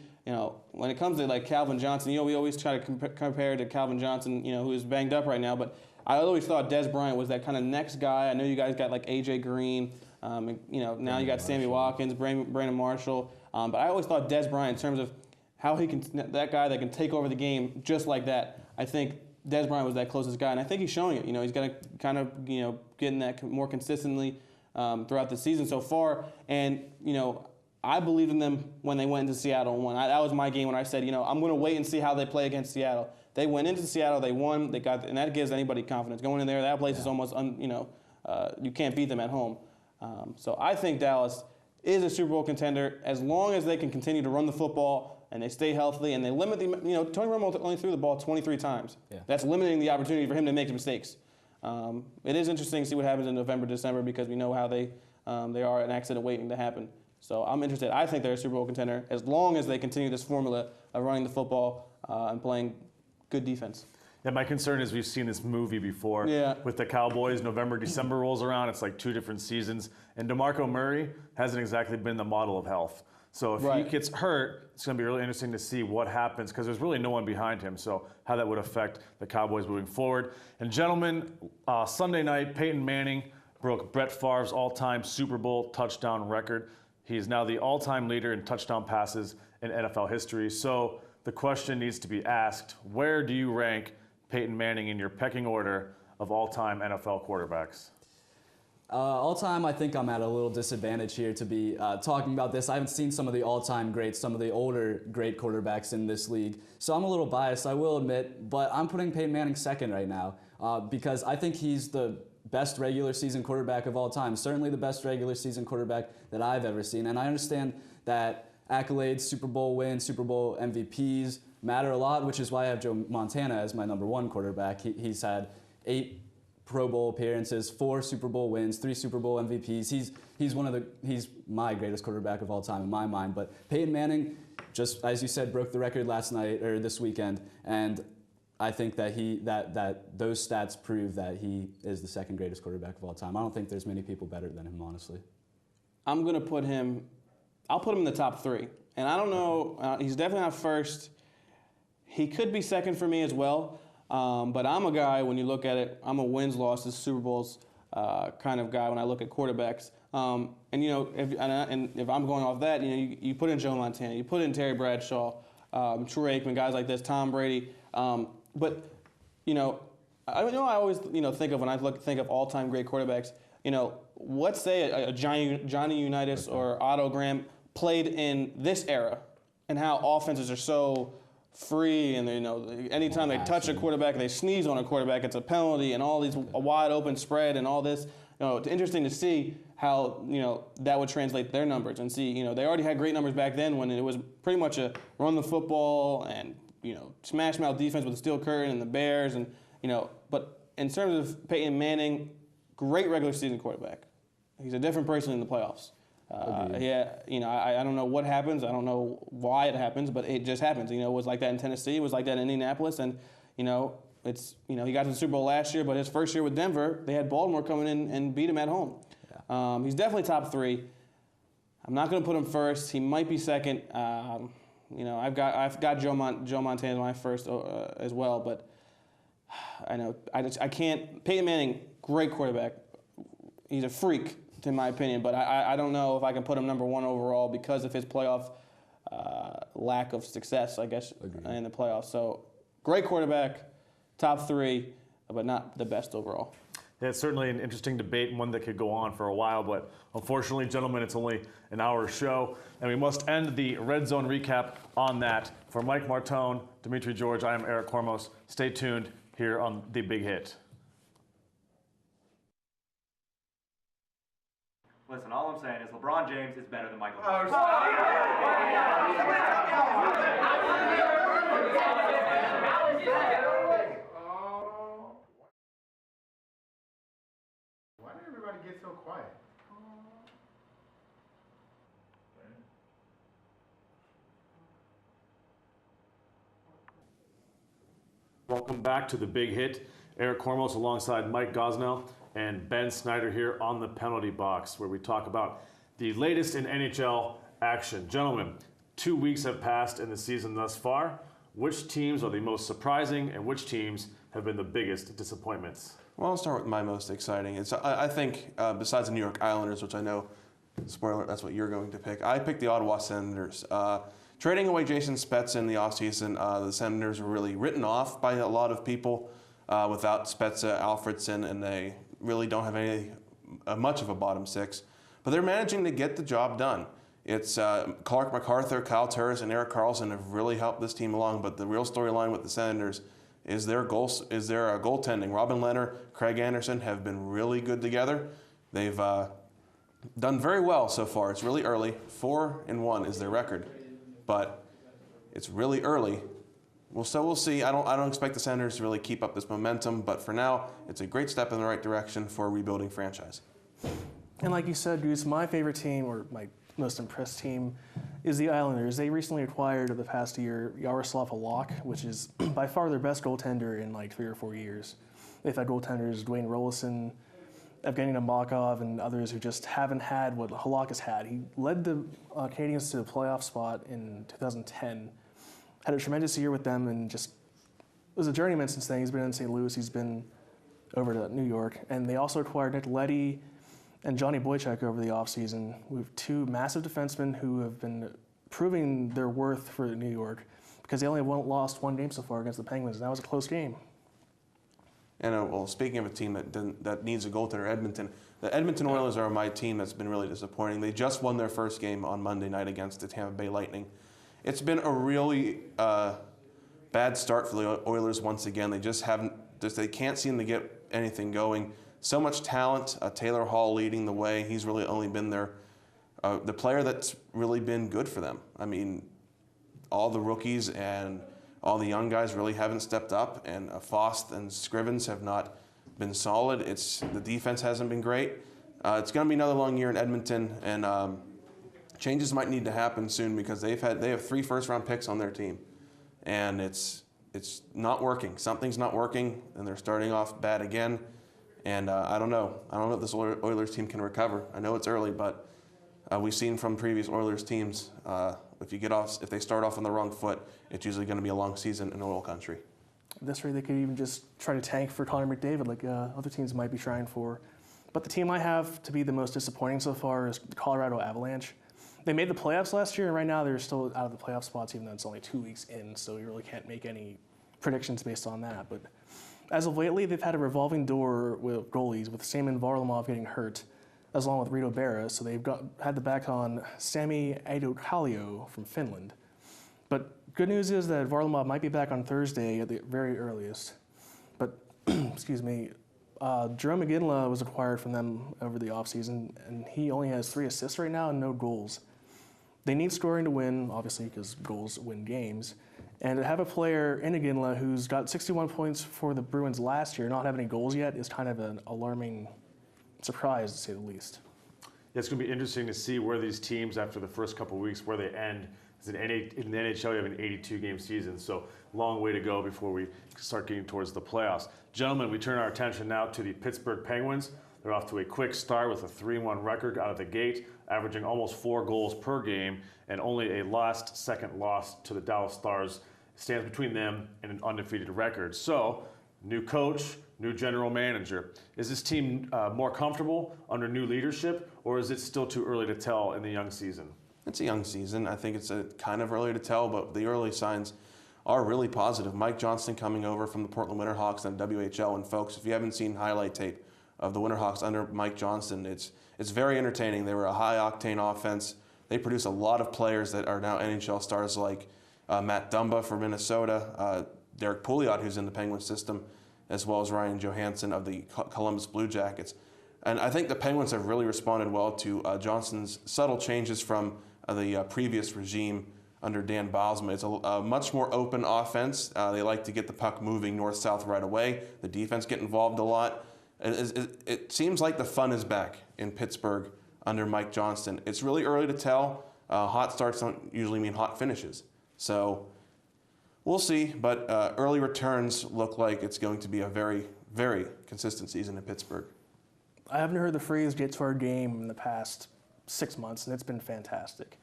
when it comes to Calvin Johnson, we always try to compare to Calvin Johnson, who is banged up right now. But I always thought Des Bryant was that kind of next guy. I know you guys got AJ Green, now you got Sammy Watkins, Brandon Marshall. But I always thought Des Bryant, in terms of how he can, that guy that can take over the game just like that. I think Des Bryant was that closest guy, and I think he's showing it. He's got to kind of getting that more consistently throughout the season so far. And I believed in them when they went into Seattle and won. That was my game when I said, I'm going to wait and see how they play against Seattle. They went into Seattle, they won, and that gives anybody confidence. Going in there, that place is almost, you can't beat them at home. So I think Dallas is a Super Bowl contender as long as they can continue to run the football and they stay healthy and they limit the, Tony Romo only threw the ball 23 times. Yeah. That's limiting the opportunity for him to make mistakes. It is interesting to see what happens in November, December, because we know how they are an accident waiting to happen. So I'm interested. I think they're a Super Bowl contender as long as they continue this formula of running the football and playing good defense. Yeah, my concern is we've seen this movie before with the Cowboys. November, December rolls around. It's like 2 different seasons. And DeMarco Murray hasn't exactly been the model of health. So if he gets hurt, it's going to be really interesting to see what happens, because there's really no one behind him. So how that would affect the Cowboys moving forward. And gentlemen, Sunday night, Peyton Manning broke Brett Favre's all-time Super Bowl touchdown record. He is now the all-time leader in touchdown passes in NFL history. So the question needs to be asked, where do you rank Peyton Manning in your pecking order of all-time NFL quarterbacks? All-time, I think I'm at a little disadvantage here to be talking about this. I haven't seen some of the all-time greats, some of the older great quarterbacks in this league. So I'm a little biased, I will admit, but I'm putting Peyton Manning second right now because I think he's the best regular season quarterback of all time, certainly the best regular season quarterback that I've ever seen. And I understand that accolades, Super Bowl wins, Super Bowl MVPs matter a lot, which is why I have Joe Montana as my #1 quarterback. He's had 8 Pro Bowl appearances, 4 Super Bowl wins, 3 Super Bowl MVPs. He's my greatest quarterback of all time in my mind. But Peyton Manning, just as you said, broke the record last night or this weekend, and I think that that those stats prove that he is the 2nd greatest quarterback of all time. I don't think there's many people better than him, honestly. I'm going to put him, I'll put him in the top 3. And I don't know, he's definitely not first. He could be second for me as well. But I'm a guy, when you look at it, I'm a wins, losses, Super Bowls kind of guy when I look at quarterbacks. And if I'm going off that, you put in Joe Montana, you put in Terry Bradshaw, Troy Aikman, guys like this, Tom Brady. But I always think of when I think of all-time great quarterbacks. Let's say a Johnny Unitas or Otto Graham played in this era, and how offenses are so free, and anytime they touch a quarterback, they sneeze on a quarterback, it's a penalty, and all these a wide open spread and all this. It's interesting to see how that would translate their numbers, and see they already had great numbers back then when it was pretty much a run the football and smash mouth defense with the steel curtain and the Bears, and but in terms of Peyton Manning, great regular season quarterback. He's a different person in the playoffs. I don't know what happens. I don't know why it happens, but it just happens. It was like that in Tennessee. It was like that in Indianapolis, and he got to the Super Bowl last year, but his first year with Denver, they had Baltimore coming in and beat him at home. Yeah. He's definitely top 3. I'm not going to put him first. He might be second. I've got Joe Montana as my first as well, but I can't. Peyton Manning, great quarterback. He's a freak, in my opinion, but I don't know if I can put him #1 overall because of his playoff lack of success, I guess, in the playoffs. So, great quarterback, top 3, but not the best overall. Yeah, it's certainly an interesting debate and one that could go on for a while, but unfortunately, gentlemen, it's only an hour show, and we must end the Red Zone recap on that. For Mike Martone, Dimitri George, I am Eric Kormos. Stay tuned here on The Big Hit. Listen, all I'm saying is LeBron James is better than Michael Oh, Jordan. Why did everybody get so quiet? Welcome back to The Big Hit. Eric Kormos alongside Mike Gosnell and Ben Snyder here on the penalty box, where we talk about the latest in NHL action. Gentlemen, 2 weeks have passed in the season thus far. Which teams are the most surprising, and which teams have been the biggest disappointments? Well, I'll start with my most exciting. I think besides the New York Islanders, which I know, spoiler, that's what you're going to pick, I picked the Ottawa Senators. Trading away Jason Spezza in the offseason, the Senators were really written off by a lot of people without Spezza, Alfredson, and they really don't have any much of a bottom 6. But they're managing to get the job done. It's Clark MacArthur, Kyle Turris, and Erik Karlsson have really helped this team along. But the real storyline with the Senators is their goaltending. Robin Lehner, Craig Anderson have been really good together. They've done very well so far. It's really early. 4-1 is their record, but it's really early. Well, so we'll see. I don't expect the Senators to really keep up this momentum, but for now, it's a great step in the right direction for a rebuilding franchise. And like you said, Goose, my favorite team, or my most impressed team, is the Islanders. They recently acquired, over the past year, Yaroslav Halak, which is by far their best goaltender in like 3 or 4 years. They've had goaltenders Dwayne Rolison, Evgeny Nabokov, and others who just haven't had what Halak has had. He led the Canadiens to the playoff spot in 2010, had a tremendous year with them, and just was a journeyman since then. He's been in St. Louis, he's been over to New York, and they also acquired Nick Leddy and Johnny Boychuk over the offseason. We have 2 massive defensemen who have been proving their worth for New York, because they only lost 1 game so far against the Penguins, and that was a close game. And well, speaking of a team that needs a goaltender, Edmonton. The Edmonton Oilers are my team that's been really disappointing. They just won their first game on Monday night against the Tampa Bay Lightning. It's been a really bad start for the Oilers once again. They can't seem to get anything going. So much talent. Taylor Hall leading the way. He's really only been the player that's really been good for them. I mean, all the rookies and all the young guys really haven't stepped up, and Fost and Scrivens have not been solid. The defense hasn't been great. It's going to be another long year in Edmonton, and changes might need to happen soon because they have 3 first-round picks on their team, and it's not working. Something's not working, and they're starting off bad again. And I don't know. I don't know if this Oilers team can recover. I know it's early, but we've seen from previous Oilers teams, if they start off on the wrong foot, it's usually going to be a long season in oil country. At this rate, they could even just try to tank for Connor McDavid like other teams might be trying for. But the team I have to be the most disappointing so far is the Colorado Avalanche. They made the playoffs last year, and right now they're still out of the playoff spots, even though it's only 2 weeks in, so you really can't make any predictions based on that. But as of lately, they've had a revolving door with goalies, with Saman Varlamov getting hurt, as long with Rito Berra, so they've had the back on Sami Aidokallio from Finland. But good news is that Varlamov might be back on Thursday at the very earliest. But, excuse me, Jerome McGinley was acquired from them over the offseason, and he only has 3 assists right now and no goals. They need scoring to win, obviously, because goals win games. And to have a player in McGinley who's got 61 points for the Bruins last year, not have any goals yet, is kind of an alarming surprise, to say the least. Yeah, it's going to be interesting to see where these teams, after the first couple of weeks, where they end. In the NHL, you have an 82-game season, so long way to go before we start getting towards the playoffs. Gentlemen, we turn our attention now to the Pittsburgh Penguins. They're off to a quick start with a 3-1 record out of the gate, averaging almost 4 goals per game, and only a last-second loss to the Dallas Stars stands between them and an undefeated record. So, new coach, new general manager. Is this team more comfortable under new leadership, or is it still too early to tell in the young season? It's a young season. I think it's kind of early to tell, but the early signs are really positive. Mike Johnston coming over from the Portland Winterhawks and WHL. And folks, if you haven't seen highlight tape of the Winterhawks under Mike Johnston, it's very entertaining. They were a high-octane offense. They produce a lot of players that are now NHL stars like Matt Dumba from Minnesota, Derek Pouliot, who's in the Penguin system, as well as Ryan Johansson of the Columbus Blue Jackets. And I think the Penguins have really responded well to Johnston's subtle changes from the previous regime under Dan Bylsma. It's a much more open offense. They like to get the puck moving north-south right away. The defense get involved a lot. It seems like the fun is back in Pittsburgh under Mike Johnston. It's really early to tell. Hot starts don't usually mean hot finishes. So we'll see, but early returns look like it's going to be a very, very consistent season in Pittsburgh. I haven't heard the phrase "get to our game" in the past 6 months, and it's been fantastic.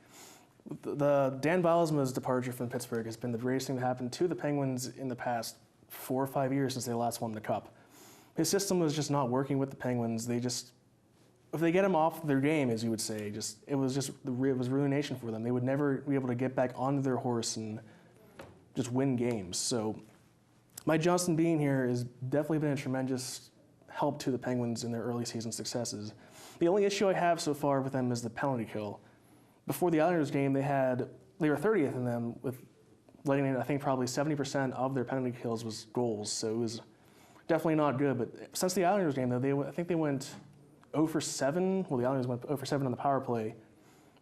The Dan Bylsma's departure from Pittsburgh has been the greatest thing to happen to the Penguins in the past 4 or 5 years since they last won the Cup. His system was just not working with the Penguins. If they get him off their game, as you would say, it was ruination for them. They would never be able to get back onto their horse and just win games. So Mike Johnston being here has definitely been a tremendous help to the Penguins in their early season successes. The only issue I have so far with them is the penalty kill. Before the Islanders game, they were 30th in them, with letting in, I think, probably 70% of their penalty kills was goals. So it was definitely not good. But since the Islanders game, though, I think they went 0 for 7. Well, the Islanders went 0 for 7 on the power play.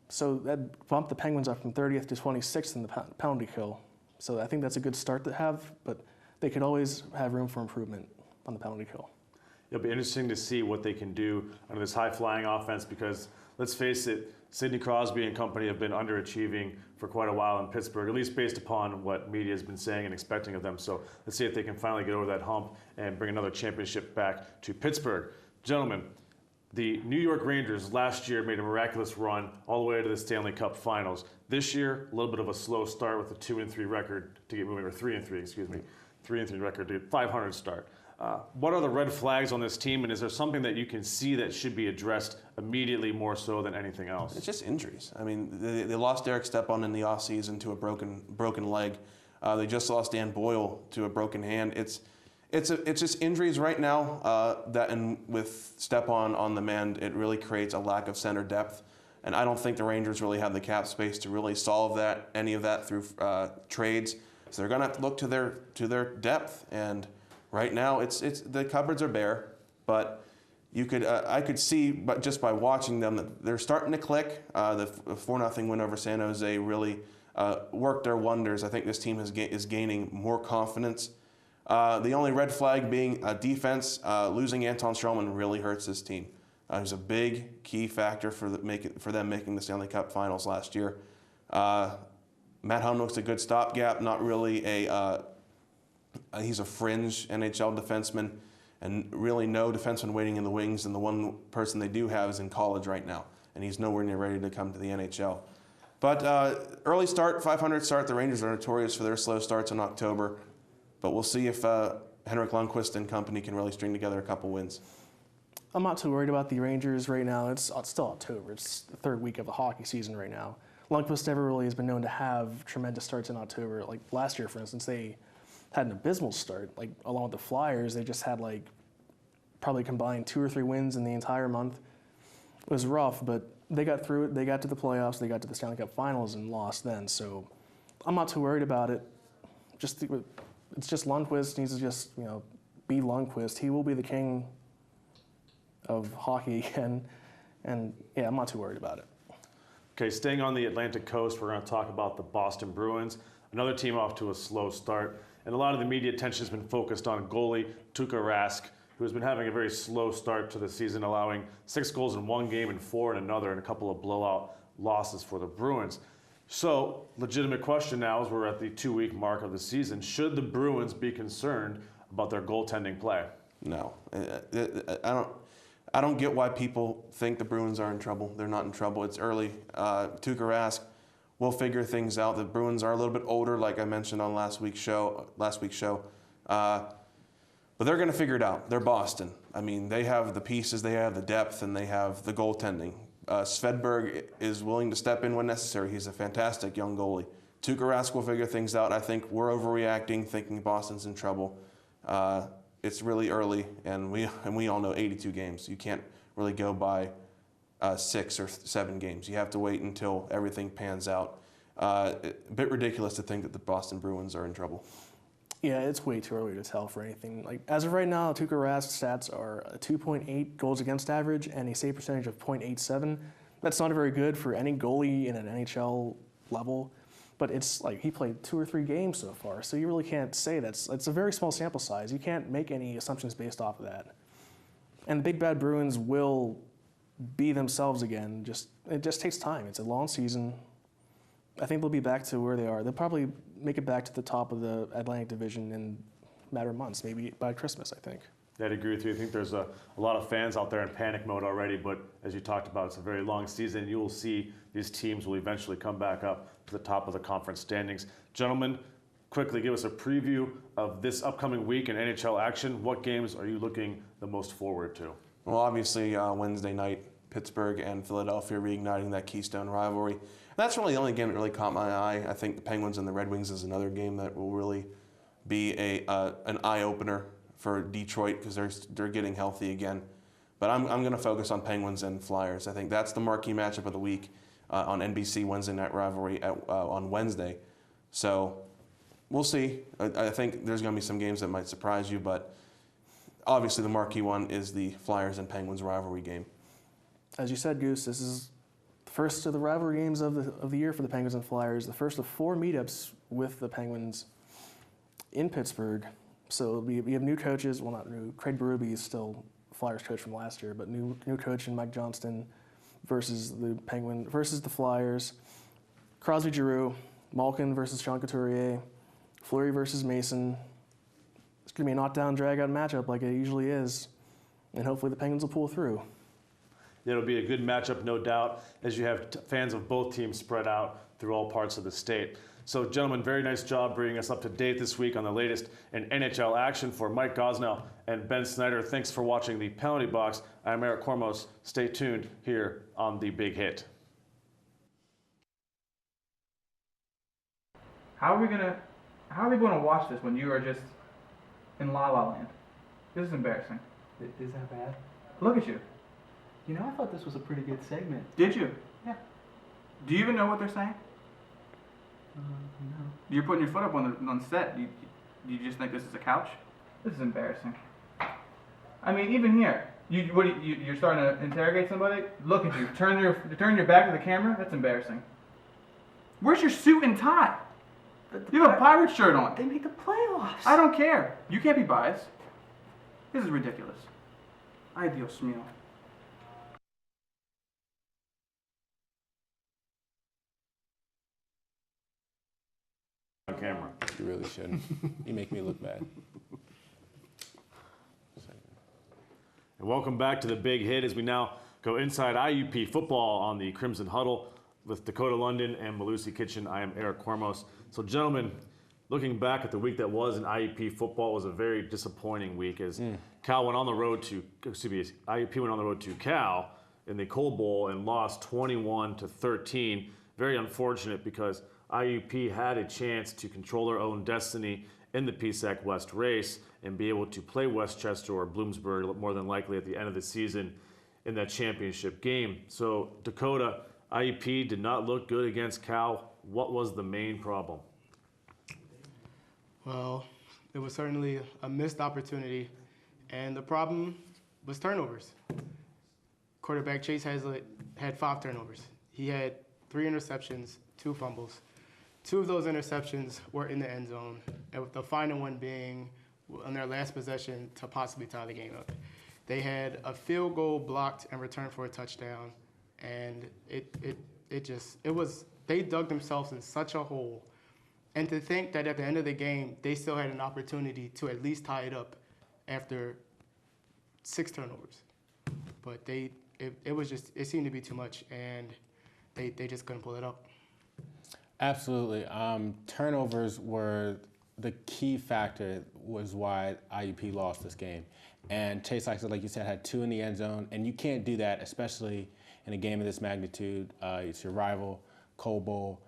So that bumped the Penguins up from 30th to 26th in the penalty kill. So I think that's a good start to have, but they could always have room for improvement on the penalty kill. It'll be interesting to see what they can do under this high-flying offense because, let's face it, Sidney Crosby and company have been underachieving for quite a while in Pittsburgh, at least based upon what media has been saying and expecting of them. So let's see if they can finally get over that hump and bring another championship back to Pittsburgh. Gentlemen, the New York Rangers last year made a miraculous run all the way to the Stanley Cup Finals. This year, a little bit of a slow start with a 2-3 record to get moving, or 3-3, excuse me, 3-3 record to get 500 start. What are the red flags on this team, and is there something that you can see that should be addressed immediately more so than anything else? It's just injuries. I mean, they lost Derek Stepan in the offseason to a broken leg. They just lost Dan Boyle to a broken hand. It's just injuries right now with Stepan on the mend, it really creates a lack of center depth. And I don't think the Rangers really have the cap space to really solve any of that through trades. So they're going to have to look to their depth. And right now, it's the cupboards are bare, but I could see, but just by watching them, that they're starting to click. The 4-0 win over San Jose really worked their wonders. I think this team is gaining more confidence. The only red flag being defense. Losing Anton Strowman really hurts this team. He's a big key factor for them making the Stanley Cup Finals last year. Matt Humlick's a good stopgap, not really he's a fringe NHL defenseman, and really no defenseman waiting in the wings, and the one person they do have is in college right now, and he's nowhere near ready to come to the NHL. But early start, 500 start, the Rangers are notorious for their slow starts in October, but we'll see if Henrik Lundqvist and company can really string together a couple wins. I'm not too worried about the Rangers right now. It's still October. It's the third week of the hockey season right now. Lundqvist never really has been known to have tremendous starts in October. Like last year, for instance, they had an abysmal start. Like along with the Flyers, they just had like probably combined 2 or 3 wins in the entire month. It was rough, but they got through it. They got to the playoffs. They got to the Stanley Cup Finals and lost then. So I'm not too worried about it. It's just Lundqvist needs to just be Lundqvist. He will be the king of hockey again, and yeah, I'm not too worried about it. Okay, staying on the Atlantic coast, we're going to talk about the Boston Bruins, another team off to a slow start, and a lot of the media attention has been focused on goalie Tuukka Rask, who has been having a very slow start to the season, allowing 6 goals in one game and 4 in another, and a couple of blowout losses for the Bruins. So, legitimate question now, as we're at the 2-week mark of the season, should the Bruins be concerned about their goaltending play? No, I don't get why people think the Bruins are in trouble. They're not in trouble. It's early. Tuukka Rask will figure things out. The Bruins are a little bit older, like I mentioned on last week's show. But they're going to figure it out. They're Boston. I mean, they have the pieces, they have the depth, and they have the goaltending. Svedberg is willing to step in when necessary. He's a fantastic young goalie. Tuukka Rask will figure things out. I think we're overreacting, thinking Boston's in trouble. It's really early, and we all know 82 games. You can't really go by 6 or 7 games. You have to wait until everything pans out. A bit ridiculous to think that the Boston Bruins are in trouble. Yeah, it's way too early to tell for anything. Like as of right now, Tuukka Rask's stats are a 2.8 goals against average and a save percentage of .87. That's not very good for any goalie in an NHL level. But it's like he played 2 or 3 games so far, so you really can't say it's a very small sample size. You can't make any assumptions based off of that. And the Big Bad Bruins will be themselves again. It just takes time. It's a long season. I think they'll be back to where they are. They'll probably make it back to the top of the Atlantic Division in a matter of months, maybe by Christmas, I think. I'd agree with you. I think there's a lot of fans out there in panic mode already, but as you talked about, it's a very long season. You will see these teams will eventually come back up to the top of the conference standings. Gentlemen, quickly give us a preview of this upcoming week in NHL action. What games are you looking the most forward to? Well, obviously, Wednesday night, Pittsburgh and Philadelphia reigniting that Keystone rivalry. And that's really the only game that really caught my eye. I think the Penguins and the Red Wings is another game that will really be an eye-opener for Detroit because they're getting healthy again. But I'm going to focus on Penguins and Flyers. I think that's the marquee matchup of the week on NBC Wednesday Night Rivalry on Wednesday. So we'll see. I think there's going to be some games that might surprise you, but obviously the marquee one is the Flyers and Penguins rivalry game. As you said, Goose, this is the first of the rivalry games of the year for the Penguins and Flyers, the first of 4 meetups with the Penguins in Pittsburgh. So we have new coaches. Well, not new. Craig Berube is still Flyers coach from last year, but new coach in Mike Johnston versus the Flyers. Crosby, Giroux, Malkin versus Sean Couturier, Fleury versus Mason. It's going to be a knockdown, drag-out matchup like it usually is, and hopefully the Penguins will pull through. It'll be a good matchup, no doubt, as you have fans of both teams spread out through all parts of the state. So, gentlemen, very nice job bringing us up to date this week on the latest in NHL action. For Mike Gosnell and Ben Snyder, thanks for watching the Penalty Box. I'm Eric Kormos. Stay tuned here on The Big Hit. How are we going to watch this when you are just in La La Land? This is embarrassing. Is that bad? Look at you. You know, I thought this was a pretty good segment. Did you? Yeah. Do you even know what they're saying? No. You're putting your foot up on set. You just think this is a couch? This is embarrassing. I mean, even here, you're starting to interrogate somebody. Look at you. Turn your back to the camera. That's embarrassing. Where's your suit and tie? You have a Pirates shirt on. They made the playoffs. I don't care. You can't be biased. This is ridiculous. Ay, Dios mío. On camera. You really shouldn't. You make me look bad. And welcome back to the Big Hit as we now go inside IUP football on the Crimson Huddle with Dakota London and Malusi Kitchen. I am Eric Kormos. So, gentlemen, looking back at the week that was in IUP football, it was a very disappointing week as Cal went on the road to, IUP went on the road to Cal in the Coal Bowl and lost 21-13. Very unfortunate because IUP had a chance to control their own destiny in the PSAC West race and be able to play Westchester or Bloomsburg more than likely at the end of the season in that championship game. So Dakota, IUP did not look good against Cal. What was the main problem? Well, it was certainly a missed opportunity, and the problem was turnovers. Quarterback Chase Hazlitt had 5 turnovers. He had 3 interceptions, 2 fumbles. 2 of those interceptions were in the end zone, and with the final one being on their last possession to possibly tie the game up. They had a field goal blocked and returned for a touchdown, and they dug themselves in such a hole. And to think that at the end of the game, they still had an opportunity to at least tie it up after 6 turnovers. But it seemed to be too much, and they just couldn't pull it up. Absolutely. Turnovers were the key factor was why IUP lost this game. And Chase, like you said, had 2 in the end zone, and you can't do that, especially in a game of this magnitude. It's your rival, Coal Bowl.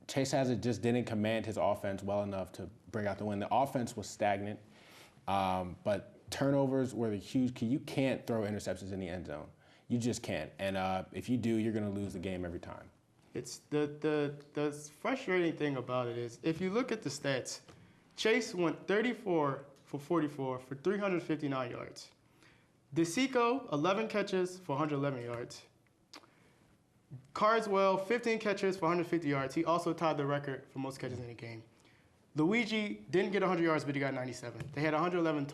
Chase Hazard just didn't command his offense well enough to bring out the win. The offense was stagnant, but turnovers were the huge key. You can't throw interceptions in the end zone. You just can't. And if you do, you're going to lose the game every time. It's the frustrating thing about it is if you look at the stats, Chase went 34 for 44 for 359 yards. DeSico, 11 catches for 111 yards. Carswell, 15 catches for 150 yards. He also tied the record for most catches in a game. Luigi didn't get 100 yards, but he got 97. They had 111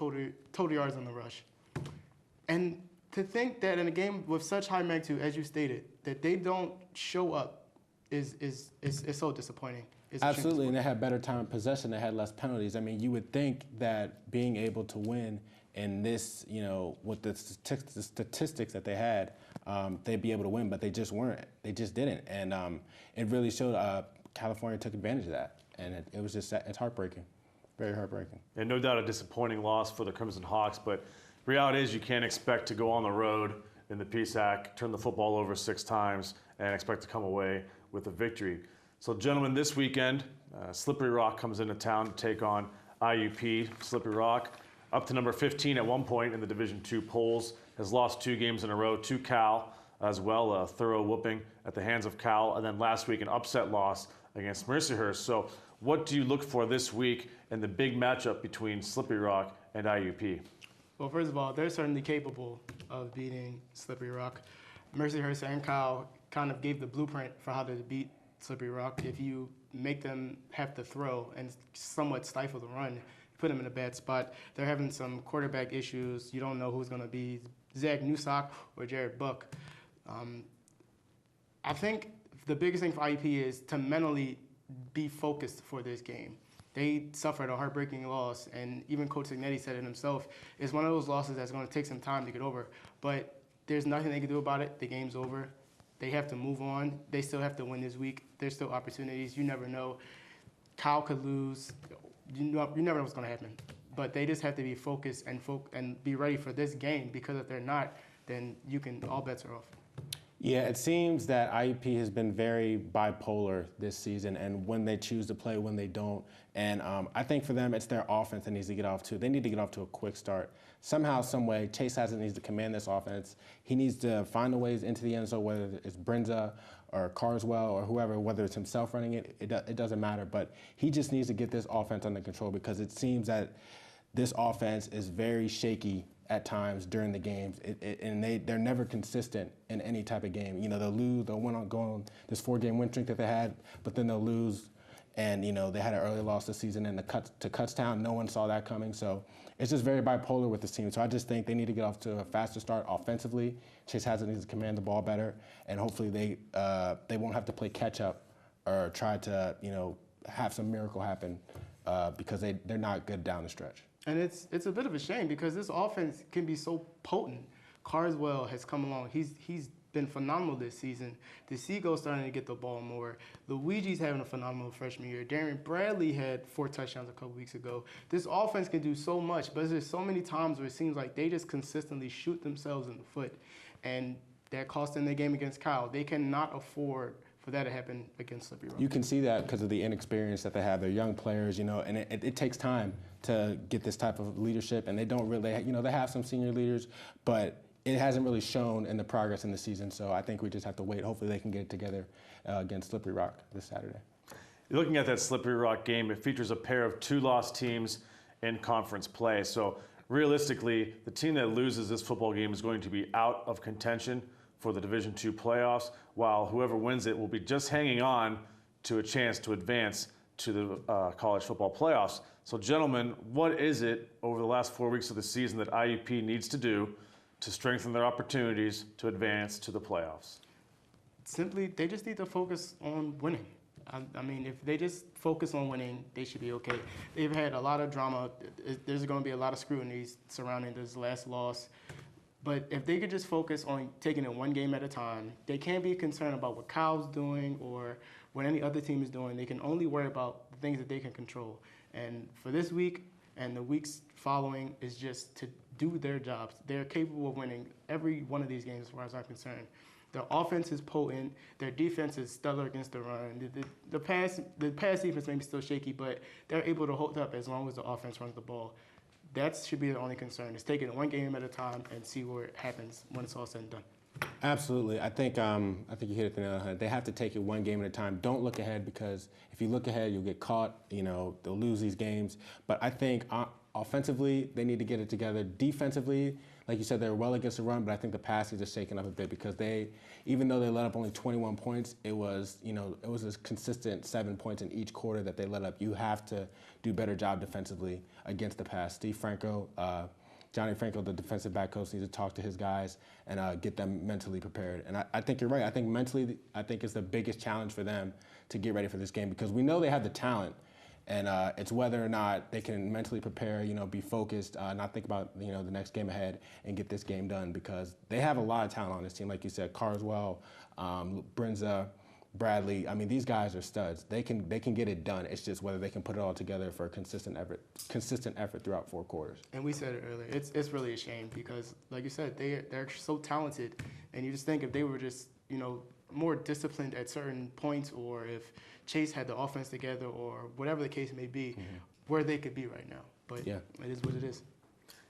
total yards on the rush. And to think that in a game with such high magnitude, as you stated, that they don't show up is so disappointing. Absolutely, and they had better time of possession. They had less penalties. I mean, you would think that being able to win in this, with the statistics that they had, they'd be able to win, but they just weren't. They just didn't, and it really showed. California took advantage of that, and it was just it's heartbreaking, very heartbreaking. And no doubt a disappointing loss for the Crimson Hawks, but reality is you can't expect to go on the road in the PSAC, turn the football over 6 times, and expect to come away with a victory. So, gentlemen, this weekend, Slippery Rock comes into town to take on IUP. Slippery Rock, up to number 15 at one point in the Division II polls, has lost 2 games in a row to Cal as well, a thorough whooping at the hands of Cal, and then last week an upset loss against Mercyhurst. So, what do you look for this week in the big matchup between Slippery Rock and IUP? Well, first of all, they're certainly capable of beating Slippery Rock. Mercyhurst and Cal kind of gave the blueprint for how to beat Slippery Rock. If you make them have to throw and somewhat stifle the run, put them in a bad spot. They're having some quarterback issues. You don't know who's going to be Zach Newsock or Jared Buck. I think the biggest thing for IUP is to mentally be focused for this game. They suffered a heartbreaking loss, and even Coach Signetti said it himself. It's one of those losses that's going to take some time to get over, but there's nothing they can do about it. The game's over. They have to move on. They still have to win this week. There's still opportunities. You never know. Cal could lose. You never know what's going to happen. But they just have to be focused and be ready for this game, because if they're not, then all bets are off. Yeah, it seems that IUP has been very bipolar this season, and when they choose to play, when they don't. And I think for them, it's their offense that needs to get off to. They need to get off to a quick start. Somehow, some way, Chase Hazard needs to command this offense. He needs to find the ways into the end zone, whether it's Brinza or Carswell or whoever, whether it's himself running it, it doesn't matter. But he just needs to get this offense under control, because it seems that this offense is very shaky at times during the games, and they're never consistent in any type of game. You know, they'll lose, they'll go on this 4-game win streak that they had, but then they'll lose. And, you know, they had an early loss this season to Kutztown. No one saw that coming. So it's just very bipolar with this team. So I just think they need to get off to a faster start offensively. Chase Haslett needs to command the ball better. And hopefully they won't have to play catch up or try to, you know, have some miracle happen because they're not good down the stretch. And it's a bit of a shame because this offense can be so potent. Carswell has come along. He's been phenomenal this season. The Seagull's starting to get the ball more. Luigi's having a phenomenal freshman year. Darian Bradley had 4 touchdowns a couple weeks ago. This offense can do so much, but there's so many times where it seems like they just consistently shoot themselves in the foot. And that cost them their game against Cal. They cannot afford for that to happen against Slippery Rock. You can see that because of the inexperience that they have. They're young players, you know, and it takes time to get this type of leadership. And they don't really, you know, they have some senior leaders, but it hasn't really shown in the progress in the season, so I think we just have to wait. Hopefully they can get it together against Slippery Rock this Saturday. You're looking at that Slippery Rock game. It features a pair of 2-loss teams in conference play. So realistically, the team that loses this football game is going to be out of contention for the Division II playoffs, while whoever wins it will be just hanging on to a chance to advance to the college football playoffs. So gentlemen, what is it over the last 4 weeks of the season that IUP needs to do to strengthen their opportunities to advance to the playoffs? Simply, they just need to focus on winning. I mean, if they just focus on winning, they should be okay. They've had a lot of drama. There's going to be a lot of scrutiny surrounding this last loss. But if they could just focus on taking it one game at a time, they can't be concerned about what Cal's doing or what any other team is doing. They can only worry about the things that they can control. And for this week and the weeks following is just to do their jobs. They're capable of winning every one of these games as far as I'm concerned. Their offense is potent. Their defense is stellar against the run. The pass defense may be still shaky, but they're able to hold up as long as the offense runs the ball. That should be the only concern, is taking it one game at a time and see where it happens when it's all said and done. Absolutely. I think you hit it the nail on the head. They have to take it one game at a time. Don't look ahead, because if you look ahead, you'll get caught. You know, they'll lose these games. But I think offensively, they need to get it together. Defensively, like you said, they're well against the run, but I think the passing is shaken up a bit because even though they let up only 21 points, it was a consistent 7 points in each quarter that they let up. You have to do a better job defensively against the pass. Johnny Franco, the defensive back coach, needs to talk to his guys and get them mentally prepared. And I think you're right. I think mentally, it's the biggest challenge for them to get ready for this game, because we know they have the talent. And it's whether or not they can mentally prepare, be focused, not think about, the next game ahead and get this game done, because they have a lot of talent on this team. Like you said, Carswell, Brinza, Bradley. I mean, these guys are studs. They can get it done. It's just whether they can put it all together for a consistent effort throughout 4 quarters. And we said it earlier. It's really a shame because, like you said, they're so talented, and you just think if they were just more disciplined at certain points, or if Chase had the offense together, or whatever the case may be, where they could be right now. But yeah, it is what it is.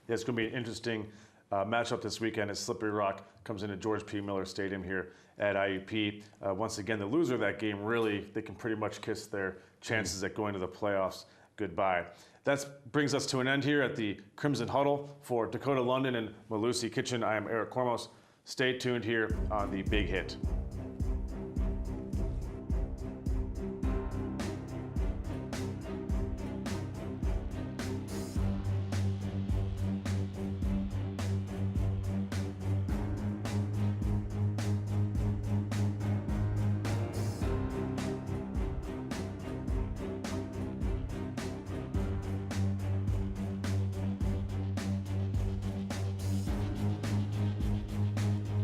Yeah, it's going to be an interesting matchup this weekend as Slippery Rock comes into George P. Miller Stadium here at IUP. Once again, the loser of that game, really, they can pretty much kiss their chances at going to the playoffs goodbye. That brings us to an end here at the Crimson Huddle. For Dakota London and Malusi Kitchen, I am Eric Kormos. Stay tuned here on The Big Hit.